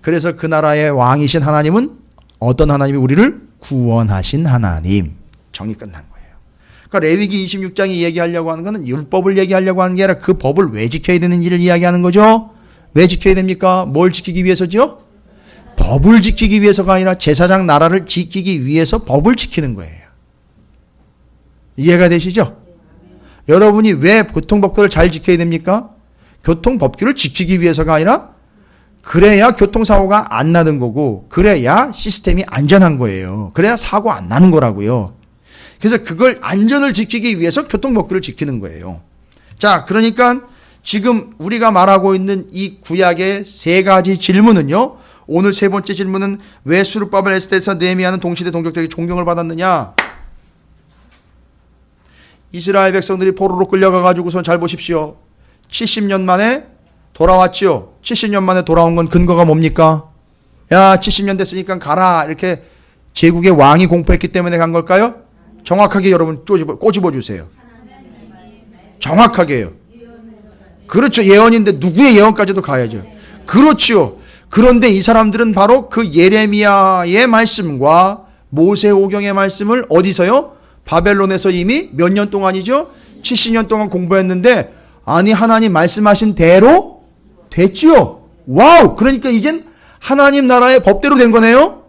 그래서 그 나라의 왕이신 하나님은 어떤 하나님이 우리를 구원하신 하나님. 정이 끝난 거예요. 그러니까 레위기 26장이 얘기하려고 하는 것은 율법을 얘기하려고 하는 게 아니라 그 법을 왜 지켜야 되는지를 이야기하는 거죠. 왜 지켜야 됩니까? 뭘 지키기 위해서죠? 법을 지키기 위해서가 아니라 제사장 나라를 지키기 위해서 법을 지키는 거예요. 이해가 되시죠? 여러분이 왜 교통법규를 잘 지켜야 됩니까? 교통법규를 지키기 위해서가 아니라 그래야 교통사고가 안 나는 거고 그래야 시스템이 안전한 거예요. 그래야 사고 안 나는 거라고요. 그래서 그걸 안전을 지키기 위해서 교통법규를 지키는 거예요. 자, 그러니까 지금 우리가 말하고 있는 이 구약의 세 가지 질문은요. 오늘 세 번째 질문은 왜 수르바벨 에스데스와 느헤미야는 동시대 동족들에게 존경을 받았느냐? 이스라엘 백성들이 포로로 끌려가가지고선 잘 보십시오. 70년 만에 돌아왔지요. 70년 만에 돌아온 건 근거가 뭡니까? 야, 70년 됐으니까 가라. 이렇게 제국의 왕이 공포했기 때문에 간 걸까요? 정확하게 여러분 꼬집어 주세요. 정확하게요. 그렇죠. 예언인데 누구의 예언까지도 가야죠. 그렇죠. 그런데 이 사람들은 바로 그 예레미야의 말씀과 모세오경의 말씀을 어디서요? 바벨론에서 이미 몇 년 동안이죠? 70년 동안 공부했는데 아니 하나님 말씀하신 대로 됐지요. 와우. 그러니까 이젠 하나님 나라의 법대로 된 거네요.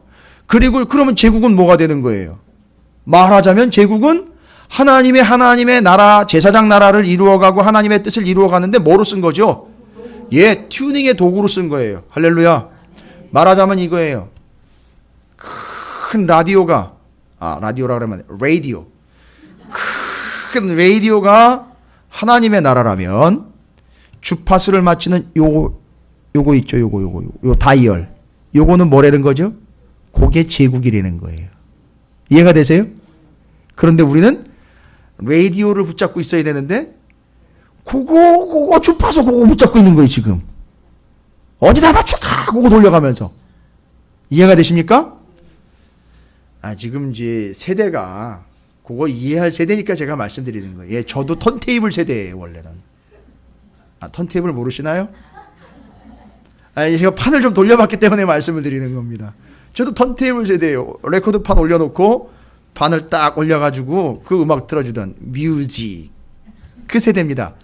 그리고 그러면 제국은 뭐가 되는 거예요? 말하자면 제국은 하나님의 나라, 제사장 나라를 이루어가고 하나님의 뜻을 이루어가는데 뭐로 쓴 거죠? 예, 튜닝의 도구로 쓴 거예요. 할렐루야. 말하자면 이거예요. 큰 라디오가, 라디오라 그러면 라디오. 큰 라디오가 하나님의 나라라면 주파수를 맞추는 요거 있죠. 요 다이얼. 요거는 뭐라는 거죠? 그게 제국이라는 거예요. 이해가 되세요? 그런데 우리는 라디오를 붙잡고 있어야 되는데 그거 주파수 그거 붙잡고 있는 거예요, 지금. 어디다 맞출까? 그거 돌려가면서. 이해가 되십니까? 지금 이제 세대가 그거 이해할 세대니까 제가 말씀드리는 거예요. 예, 저도 턴테이블 세대예요, 원래는. 턴테이블 모르시나요? 제가 판을 좀 돌려봤기 때문에 말씀을 드리는 겁니다. 저도 턴테이블 세대예요. 레코드판 올려놓고 판을 딱 올려가지고 그 음악 틀어주던 뮤직. 그 세대입니다.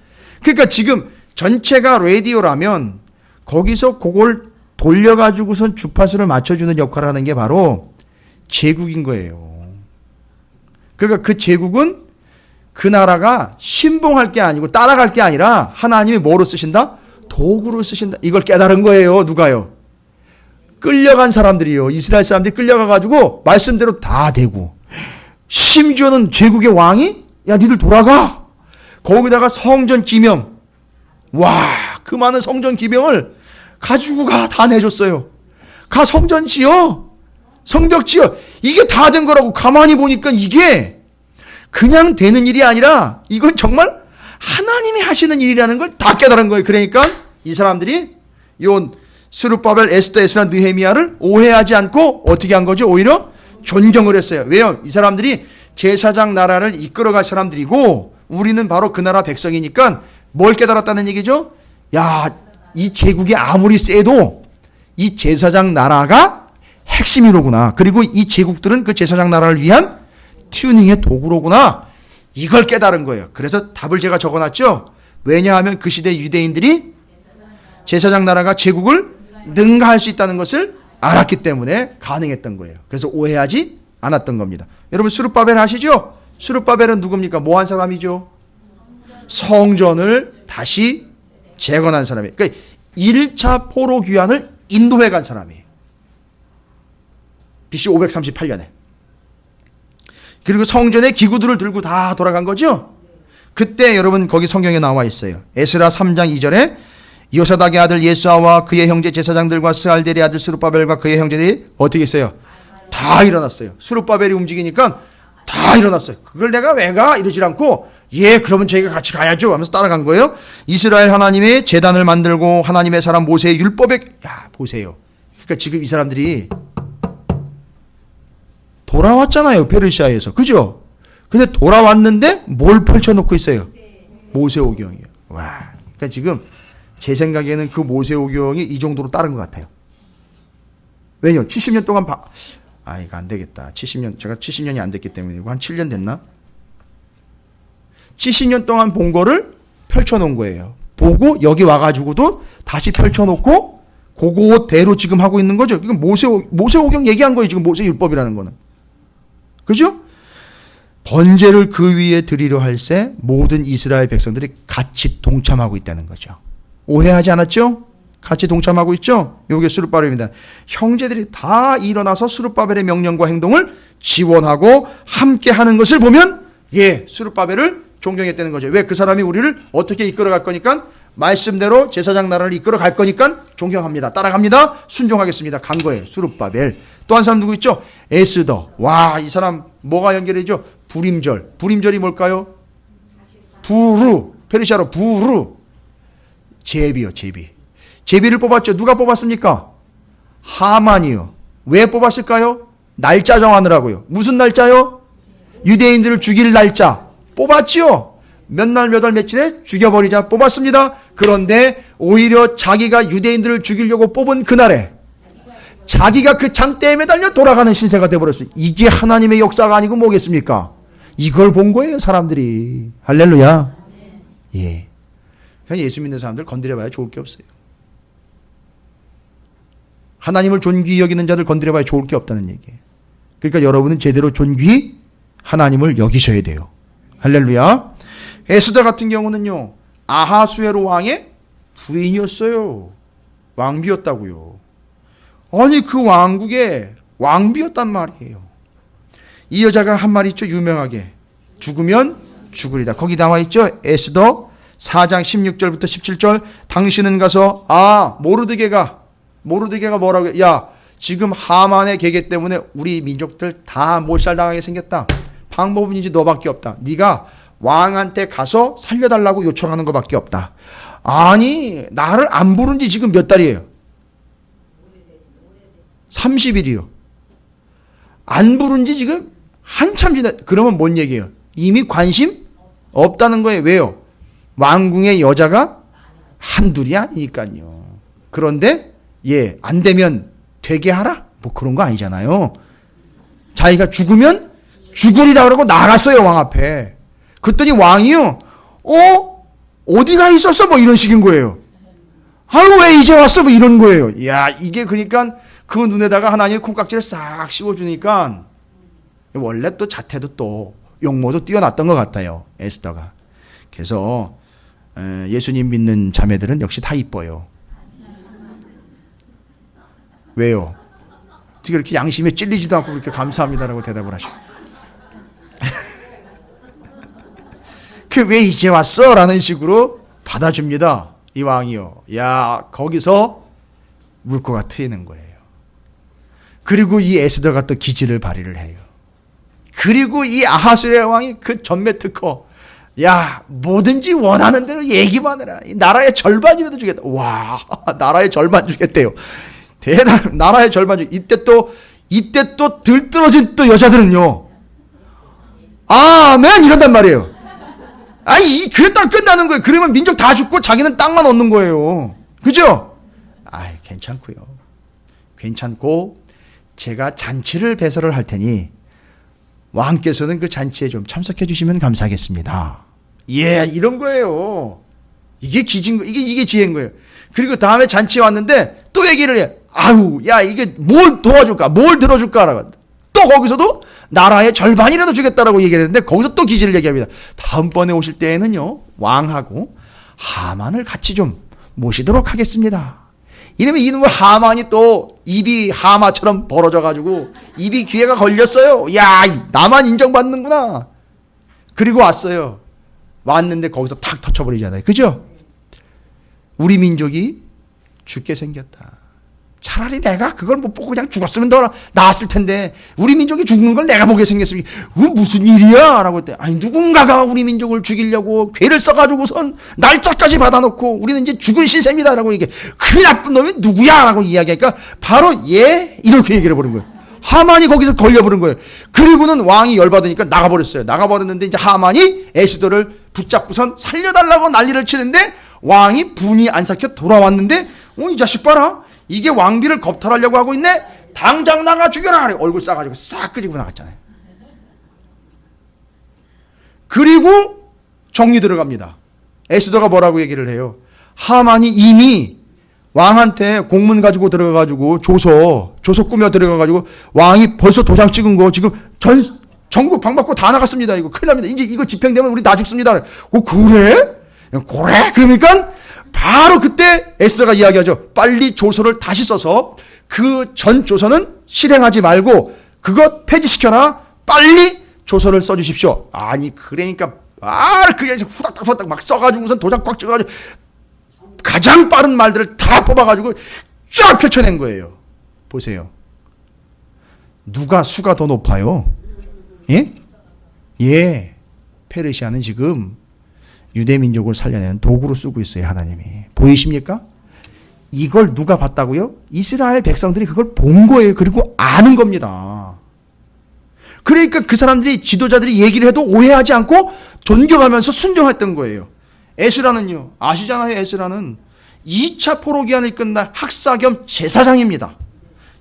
그러니까 지금 전체가 라디오라면 거기서 그걸 돌려가지고선 주파수를 맞춰주는 역할을 하는 게 바로 제국인 거예요. 그러니까 그 제국은 그 나라가 신봉할 게 아니고 따라갈 게 아니라 하나님이 뭐로 쓰신다? 도구로 쓰신다. 이걸 깨달은 거예요. 누가요? 끌려간 사람들이요. 이스라엘 사람들이 끌려가가지고 말씀대로 다 되고, 심지어는 제국의 왕이 야 니들 돌아가. 거기다가 성전 기명, 와, 그 많은 성전 기명을 가지고 다 내줬어요. 가 성전 지어, 성벽 지어. 이게 다 된 거라고. 가만히 보니까 이게 그냥 되는 일이 아니라 이건 정말 하나님이 하시는 일이라는 걸 다 깨달은 거예요. 그러니까 이 사람들이 요 스룹바벨, 에스더, 에스라, 느헤미야를 오해하지 않고 어떻게 한 거죠? 오히려 존경을 했어요. 왜요? 이 사람들이 제사장 나라를 이끌어갈 사람들이고 우리는 바로 그 나라 백성이니까 뭘 깨달았다는 얘기죠? 야, 이 제국이 아무리 세도 이 제사장 나라가 핵심이로구나. 그리고 이 제국들은 그 제사장 나라를 위한 튜닝의 도구로구나. 이걸 깨달은 거예요. 그래서 답을 제가 적어놨죠. 왜냐하면 그 시대 유대인들이 제사장 나라가 제국을 능가할 수 있다는 것을 알았기 때문에 가능했던 거예요. 그래서 오해하지 않았던 겁니다. 여러분 스룹바벨 아시죠? 스룹바벨은 누굽니까? 뭐 한 사람이죠? 성전을 다시 재건한 사람이에요. 그러니까 1차 포로 귀환을 인도해 간 사람이에요. BC 538년에. 그리고 성전의 기구들을 들고 다 돌아간 거죠. 그때 여러분 거기 성경에 나와 있어요. 에스라 3장 2절에 요사닥의 아들 예수아와 그의 형제 제사장들과 스알델의 아들 스룹바벨과 그의 형제들이 어떻게 했어요? 다 일어났어요. 스룹바벨이 움직이니까 다 일어났어요. 그걸 내가 왜 가? 이러지 않고 예, 그러면 저희가 같이 가야죠 하면서 따라간 거예요. 이스라엘 하나님의 제단을 만들고 하나님의 사람 모세의 율법에, 야 보세요. 그러니까 지금 이 사람들이 돌아왔잖아요. 페르시아에서. 그죠? 근데 돌아왔는데 뭘 펼쳐놓고 있어요? 모세오경이에요. 와. 그러니까 지금 제 생각에는 그 모세오경이 이 정도로 따른 것 같아요. 왜요? 70년 동안 이거 안 되겠다. 70년, 제가 70년이 안 됐기 때문에 이거 한 7년 됐나? 70년 동안 본 거를 펼쳐놓은 거예요. 보고 여기 와가지고도 다시 펼쳐놓고 그거대로 지금 하고 있는 거죠. 이건 모세오경 얘기한 거예요. 지금 모세율법이라는 거는. 그죠? 번제를 그 위에 드리려 할새 모든 이스라엘 백성들이 같이 동참하고 있다는 거죠. 오해하지 않았죠? 같이 동참하고 있죠? 이게 스룹바벨입니다. 형제들이 다 일어나서 스룹바벨의 명령과 행동을 지원하고 함께 하는 것을 보면 예, 스룹바벨을 존경했다는 거죠. 왜? 그 사람이 우리를 어떻게 이끌어갈 거니까 말씀대로 제사장 나라를 이끌어갈 거니까 존경합니다. 따라갑니다. 순종하겠습니다. 간 거예요. 스룹바벨. 또 한 사람 누구 있죠? 에스더. 와, 이 사람 뭐가 연결되죠? 불임절. 불임절이 뭘까요? 부르. 페르시아로 부르. 제비요, 제비. 제비를 뽑았죠. 누가 뽑았습니까? 하만이요. 왜 뽑았을까요? 날짜 정하느라고요. 무슨 날짜요? 유대인들을 죽일 날짜. 뽑았지요. 몇 날, 몇 월, 며칠에 죽여버리자. 뽑았습니다. 그런데 오히려 자기가 유대인들을 죽이려고 뽑은 그날에 자기가 그 장대에 매달려 돌아가는 신세가 되어버렸어요. 이게 하나님의 역사가 아니고 뭐겠습니까? 이걸 본 거예요, 사람들이. 할렐루야. 예. 그냥 예수 믿는 사람들 건드려봐야 좋을 게 없어요. 하나님을 존귀히 여기는 자들 건드려봐야 좋을 게 없다는 얘기예요. 그러니까 여러분은 제대로 존귀히 하나님을 여기셔야 돼요. 할렐루야. 에스더 같은 경우는요, 아하수에로 왕의 부인이었어요. 왕비였다고요. 아니 그 왕국의 왕비였단 말이에요. 이 여자가 한 말 있죠, 유명하게. 죽으면 죽으리다. 거기 나와 있죠. 에스더 4장 16절부터 17절. 당신은 가서 모르드게가 뭐라고 해? 야, 지금 하만의 계계 때문에 우리 민족들 다 몰살당하게 생겼다. 방법은 이제 너밖에 없다. 네가 왕한테 가서 살려달라고 요청하는 것밖에 없다. 아니 나를 안 부른 지 지금 몇 달이에요? 30일이요. 안 부른 지 지금 한참 지나. 그러면 뭔 얘기예요? 이미 관심 없다는 거예요. 왜요? 왕궁의 여자가 한둘이 아니니까요. 그런데 안 되면 되게 하라? 뭐 그런 거 아니잖아요. 자기가 죽으면 죽으리라 그러고 나갔어요, 왕 앞에. 그랬더니 왕이요, 어디가 있었어? 뭐 이런 식인 거예요. 아유, 왜 이제 왔어? 뭐 이런 거예요. 야, 이게 그러니까 그 눈에다가 하나님의 콩깍지를 싹 씌워주니까 원래 또 자태도 또 용모도 뛰어났던 것 같아요, 에스더가. 그래서 예수님 믿는 자매들은 역시 다 이뻐요. 왜요? 어떻게 그렇게 양심에 찔리지도 않고 그렇게 감사합니다라고 대답을 하셔. 그 왜 이제 왔어? 라는 식으로 받아줍니다, 이 왕이요. 야, 거기서 물고가 트이는 거예요. 그리고 이 에스더가 또 기지를 발휘를 해요. 그리고 이 아하수의 왕이 그 전매 특허, 야, 뭐든지 원하는 대로 얘기만 해라. 이 나라의 절반이라도 주겠다. 와, 나라의 절반 주겠대요. 대단, 나라의 절반 주. 이때 또 들떨어진 또 여자들은요, 아멘 이런단 말이에요. 아니, 그랬다가 끝나는 거예요. 그러면 민족 다 죽고 자기는 땅만 얻는 거예요. 그죠? 괜찮고요. 괜찮고 제가 잔치를 배설을 할 테니 왕께서는 그 잔치에 좀 참석해 주시면 감사하겠습니다. 이런 거예요. 이게 기진 거, 이게 지혜인 거예요. 그리고 다음에 잔치에 왔는데 또 얘기를 해. 야, 이게 뭘 도와줄까? 뭘 들어줄까라고. 또 거기서도 나라의 절반이라도 주겠다라고 얘기를 했는데 거기서 또 기지를 얘기합니다. 다음번에 오실 때에는요, 왕하고 하만을 같이 좀 모시도록 하겠습니다. 이러면 이놈의 하만이 또 입이 하마처럼 벌어져가지고 입이 귀에가 걸렸어요. 야, 나만 인정받는구나. 그리고 왔어요. 왔는데 거기서 탁 터쳐버리잖아요. 그죠? 우리 민족이 죽게 생겼다. 차라리 내가 그걸 못 보고 그냥 죽었으면 더 나았을 텐데 우리 민족이 죽는 걸 내가 보게 생겼으니 무슨 일이야? 라고 했대. 아니, 누군가가 우리 민족을 죽이려고 괴를 써가지고선 날짜까지 받아놓고 우리는 이제 죽은 신셈이다 라고 얘기해. 그 나쁜 놈이 누구야? 라고 이야기하니까 바로 이렇게 얘기를 해버린 거예요. 하만이 거기서 걸려버린 거예요. 그리고는 왕이 열받으니까 나가버렸어요. 나가버렸는데 이제 하만이 에스더를 붙잡고선 살려달라고 난리를 치는데 왕이 분이 안 삭혀 돌아왔는데 이 자식 봐라. 이게 왕비를 겁탈하려고 하고 있네? 당장 나가 죽여라! 얼굴 싸가지고 싹 끄집고 나갔잖아요. 그리고 정리 들어갑니다. 에스더가 뭐라고 얘기를 해요? 하만이 이미 왕한테 공문 가지고 들어가가지고 조서 꾸며 들어가가지고 왕이 벌써 도장 찍은 거 지금 전국 방받고 다 나갔습니다. 이거 큰일 납니다. 이제 이거 집행되면 우리 다 죽습니다. 그래? 그러니까 바로 그때 에스더가 이야기하죠. 빨리 조서를 다시 써서 그 전 조서는 실행하지 말고 그것 폐지시켜라. 빨리 조서를 써주십시오. 아니, 그러니까 그냥 후닥닥 막 써가지고선 도장 꽉 찍어가지고 가장 빠른 말들을 다 뽑아가지고 쫙 펼쳐낸 거예요. 보세요. 누가 수가 더 높아요? 페르시아는 지금 유대민족을 살려내는 도구로 쓰고 있어요, 하나님이. 보이십니까? 이걸 누가 봤다고요? 이스라엘 백성들이 그걸 본 거예요. 그리고 아는 겁니다. 그러니까 그 사람들이, 지도자들이 얘기를 해도 오해하지 않고 존경하면서 순종했던 거예요. 에스라는요, 아시잖아요. 에스라는 2차 포로기한을 끝난 학사 겸 제사장입니다.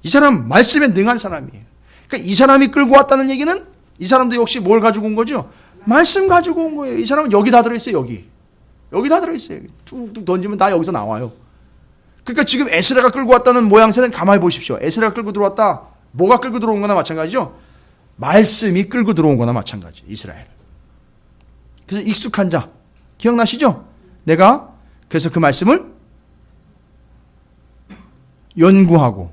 이 사람 말씀에 능한 사람이에요. 그러니까 이 사람이 끌고 왔다는 얘기는 이 사람도 역시 뭘 가지고 온 거죠? 말씀 가지고 온 거예요. 이 사람은 여기 다 들어있어요. 여기 다 들어있어요. 뚝뚝 던지면 다 여기서 나와요. 그러니까 지금 에스라가 끌고 왔다는 모양새는 가만히 보십시오. 에스라가 끌고 들어왔다. 뭐가 끌고 들어온 거나 마찬가지죠? 말씀이 끌고 들어온 거나 마찬가지. 이스라엘. 그래서 익숙한 자. 기억나시죠? 내가 그래서 그 말씀을 연구하고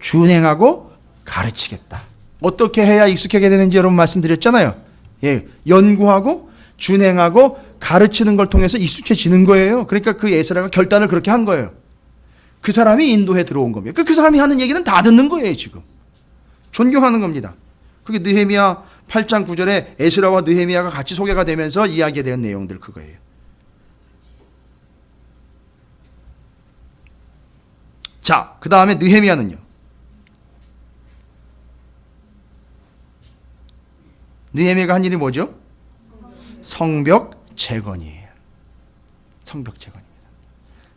준행하고 가르치겠다. 어떻게 해야 익숙하게 되는지 여러분 말씀드렸잖아요. 예, 연구하고 준행하고 가르치는 걸 통해서 익숙해지는 거예요. 그러니까 그 에스라가 결단을 그렇게 한 거예요. 그 사람이 인도에 들어온 겁니다. 그 사람이 하는 얘기는 다 듣는 거예요, 지금. 존경하는 겁니다. 그게 느헤미야 8장 9절에 에스라와 느헤미야가 같이 소개가 되면서 이야기에 대한 내용들 그거예요. 자, 그 다음에 느헤미야는요. 느헤미야가 한 일이 뭐죠? 성벽 재건이에요. 성벽 재건입니다.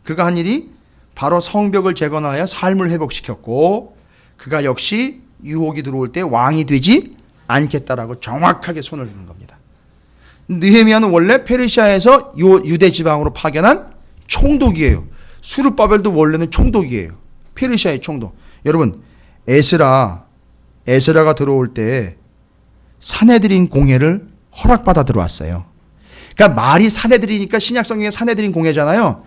그가 한 일이 바로 성벽을 재건하여 삶을 회복시켰고 그가 역시 유혹이 들어올 때 왕이 되지 않겠다라고 정확하게 손을 드는 겁니다. 느헤미야는 원래 페르시아에서 유대 지방으로 파견한 총독이에요. 수르바벨도 원래는 총독이에요. 페르시아의 총독. 여러분, 에스라가 들어올 때 사내들인 공회를 허락받아 들어왔어요. 그러니까 말이 사내들이니까 신약성경에 사내들인 공회잖아요.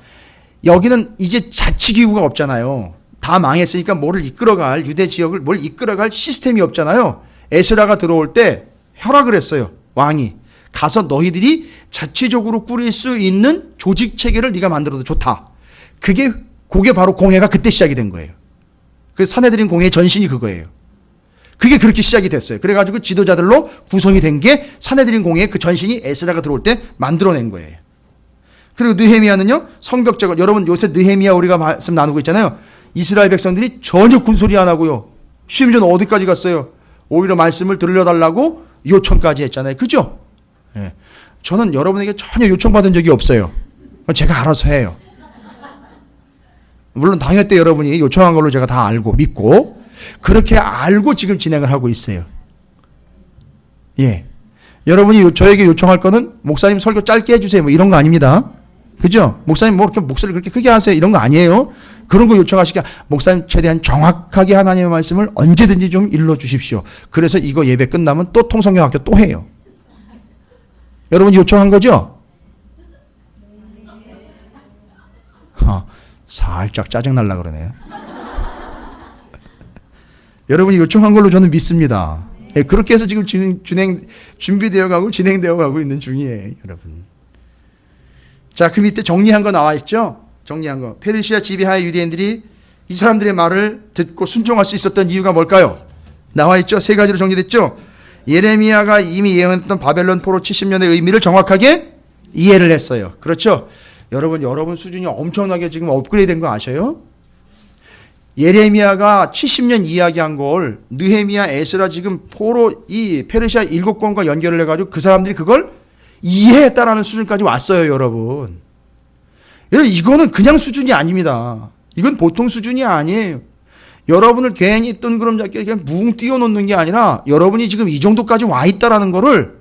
여기는 이제 자치기구가 없잖아요. 다 망했으니까 뭐를 이끌어갈, 유대 지역을 뭘 이끌어갈 시스템이 없잖아요. 에스라가 들어올 때 허락을 했어요. 왕이. 가서 너희들이 자치적으로 꾸릴 수 있는 조직 체계를 네가 만들어도 좋다. 그게 바로 공회가 그때 시작이 된 거예요. 그 사내들인 공회의 전신이 그거예요. 그게 그렇게 시작이 됐어요. 그래가지고 지도자들로 구성이 된 게 사내들인 공회의 그 전신이 에스라가 들어올 때 만들어낸 거예요. 그리고 느헤미야는요, 성벽 재건. 여러분, 요새 느헤미야 우리가 말씀 나누고 있잖아요. 이스라엘 백성들이 전혀 군소리 안 하고요. 심지어는 어디까지 갔어요? 오히려 말씀을 들려달라고 요청까지 했잖아요. 그죠? 예. 저는 여러분에게 전혀 요청받은 적이 없어요. 제가 알아서 해요. 물론 당회 때 여러분이 요청한 걸로 제가 다 알고 믿고 그렇게 알고 지금 진행을 하고 있어요. 예. 여러분이 저에게 요청할 거는 목사님 설교 짧게 해주세요. 뭐 이런 거 아닙니다. 그죠? 목사님 뭐 이렇게 목소리를 그렇게 크게 하세요. 이런 거 아니에요. 그런 거 요청하시기에 목사님 최대한 정확하게 하나님의 말씀을 언제든지 좀 일러주십시오. 그래서 이거 예배 끝나면 또 통성경학교 또 해요. 여러분이 요청한 거죠? 살짝 짜증날라 그러네요. 여러분이 요청한 걸로 저는 믿습니다. 예, 그렇게 해서 지금 준비되어 가고 진행되어 가고 있는 중이에요, 여러분. 자, 그 밑에 정리한 거 나와 있죠? 정리한 거. 페르시아 지배하에 유대인들이 이 사람들의 말을 듣고 순종할 수 있었던 이유가 뭘까요? 나와 있죠? 세 가지로 정리됐죠? 예레미야가 이미 예언했던 바벨론 포로 70년의 의미를 정확하게 이해를 했어요. 그렇죠? 여러분 수준이 엄청나게 지금 업그레이드 된 거 아셔요? 예레미야가 70년 이야기한 걸 느헤미야, 에스라 지금 포로 이 페르시아 7권과 연결을 해가지고 그 사람들이 그걸 이해했다라는 수준까지 왔어요, 여러분. 이거는 그냥 수준이 아닙니다. 이건 보통 수준이 아니에요. 여러분을 괜히 뜬구름 잡게 그냥 뭉 띄워놓는 게 아니라 여러분이 지금 이 정도까지 와 있다라는 거를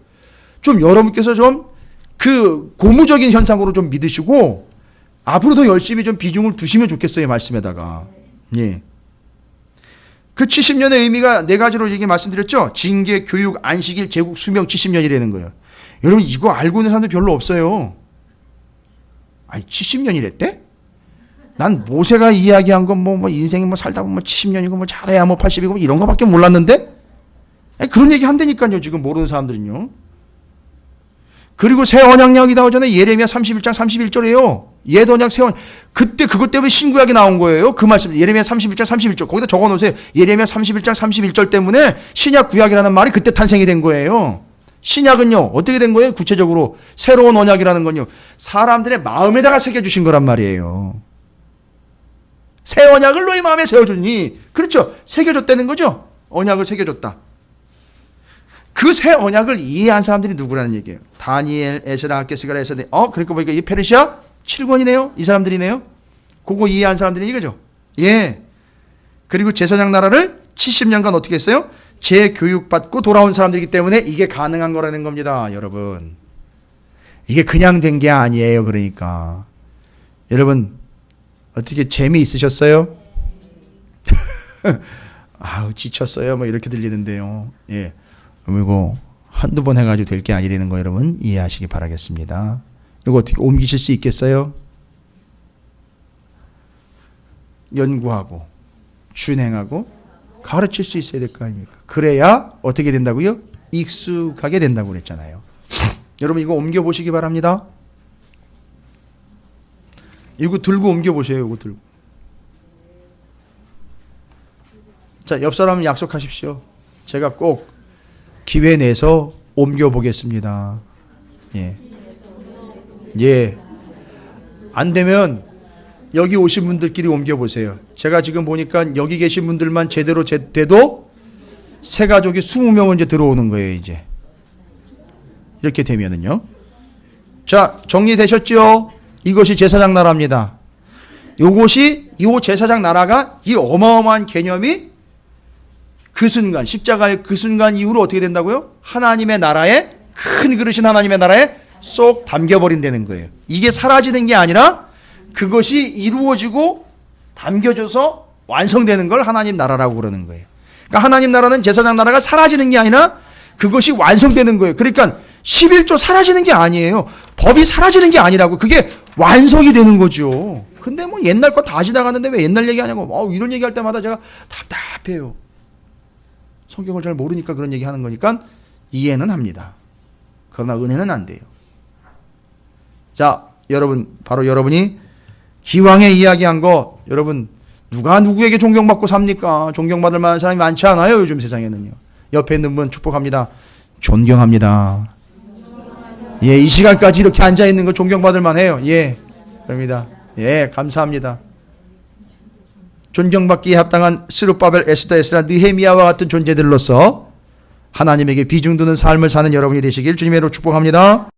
좀 여러분께서 좀 그 고무적인 현상으로 좀 믿으시고 앞으로도 열심히 좀 비중을 두시면 좋겠어요, 말씀에다가. 예. 그 70년의 의미가 네 가지로 얘기 말씀드렸죠? 징계, 교육, 안식일, 제국, 수명 70년이라는 거예요. 여러분 이거 알고 있는 사람들 별로 없어요. 아니 70년이랬대? 난 모세가 이야기한 건 뭐 인생이 뭐 살다 보면 70년이고 뭐 잘해야 뭐 80이고 뭐 이런 거밖에 몰랐는데? 아니, 그런 얘기 한다니까요, 지금 모르는 사람들은요. 그리고 새 언약이 나오잖아요. 예레미야 31장 31절이에요. 옛 언약 새 언약. 그때 그것 때문에 신구약이 나온 거예요. 그 말씀. 예레미야 31장 31절. 거기다 적어 놓으세요. 예레미야 31장 31절 때문에 신약 구약이라는 말이 그때 탄생이 된 거예요. 신약은요. 어떻게 된 거예요? 구체적으로 새로운 언약이라는 건요. 사람들의 마음에다가 새겨 주신 거란 말이에요. 새 언약을 너희 마음에 세워 주니. 그렇죠? 새겨 줬다는 거죠. 언약을 새겨 줬다. 그 새 언약을 이해한 사람들이 누구라는 얘기예요? 다니엘, 에스라, 학개스가 에서 그러니까 보니까 이 페르시아 7권이네요. 이 사람들이네요. 그거 이해한 사람들이 이거죠. 예. 그리고 제사장 나라를 70년간 어떻게 했어요? 재교육받고 돌아온 사람들이기 때문에 이게 가능한 거라는 겁니다, 여러분. 이게 그냥 된 게 아니에요. 그러니까 여러분 어떻게 재미있으셨어요? 아우 지쳤어요. 뭐 이렇게 들리는데요. 예. 그리고 한두 번 해가지고 될 게 아니라는 거 여러분 이해하시기 바라겠습니다. 이거 어떻게 옮기실 수 있겠어요? 연구하고 준행하고 가르칠 수 있어야 될 거 아닙니까? 그래야 어떻게 된다고요? 익숙하게 된다고 그랬잖아요. 여러분 이거 옮겨보시기 바랍니다. 이거 들고 옮겨보세요. 이거 들고. 자, 옆 사람 약속하십시오. 제가 꼭 기회 내서 옮겨보겠습니다. 예. 예. 안 되면 여기 오신 분들끼리 옮겨보세요. 제가 지금 보니까 여기 계신 분들만 제대로 돼도 새 가족이 20명은 이제 들어오는 거예요, 이제. 이렇게 되면은요. 자, 정리되셨죠? 이것이 제사장 나라입니다. 이것이, 이 제사장 나라가 이 어마어마한 개념이 그 순간, 십자가의 그 순간 이후로 어떻게 된다고요? 하나님의 나라에, 큰 그릇인 하나님의 나라에 쏙 담겨버린다는 거예요. 이게 사라지는 게 아니라 그것이 이루어지고 담겨져서 완성되는 걸 하나님 나라라고 그러는 거예요. 그러니까 하나님 나라는 제사장 나라가 사라지는 게 아니라 그것이 완성되는 거예요. 그러니까 11조 사라지는 게 아니에요. 법이 사라지는 게 아니라고. 그게 완성이 되는 거죠. 근데 뭐 옛날 거 다 지나갔는데 왜 옛날 얘기하냐고. 이런 얘기할 때마다 제가 답답해요. 성경을 잘 모르니까 그런 얘기 하는 거니까 이해는 합니다. 그러나 은혜는 안 돼요. 자, 여러분, 바로 여러분이 기왕에 이야기한 거, 여러분, 누가 누구에게 존경받고 삽니까? 존경받을 만한 사람이 많지 않아요, 요즘 세상에는요. 옆에 있는 분 축복합니다. 존경합니다. 예, 이 시간까지 이렇게 앉아있는 거 존경받을 만해요. 예, 그럽니다. 예, 감사합니다. 존경받기에 합당한 스룹바벨, 에스더, 에스라, 느헤미야와 같은 존재들로서 하나님에게 비중두는 삶을 사는 여러분이 되시길 주님의 이름으로 축복합니다.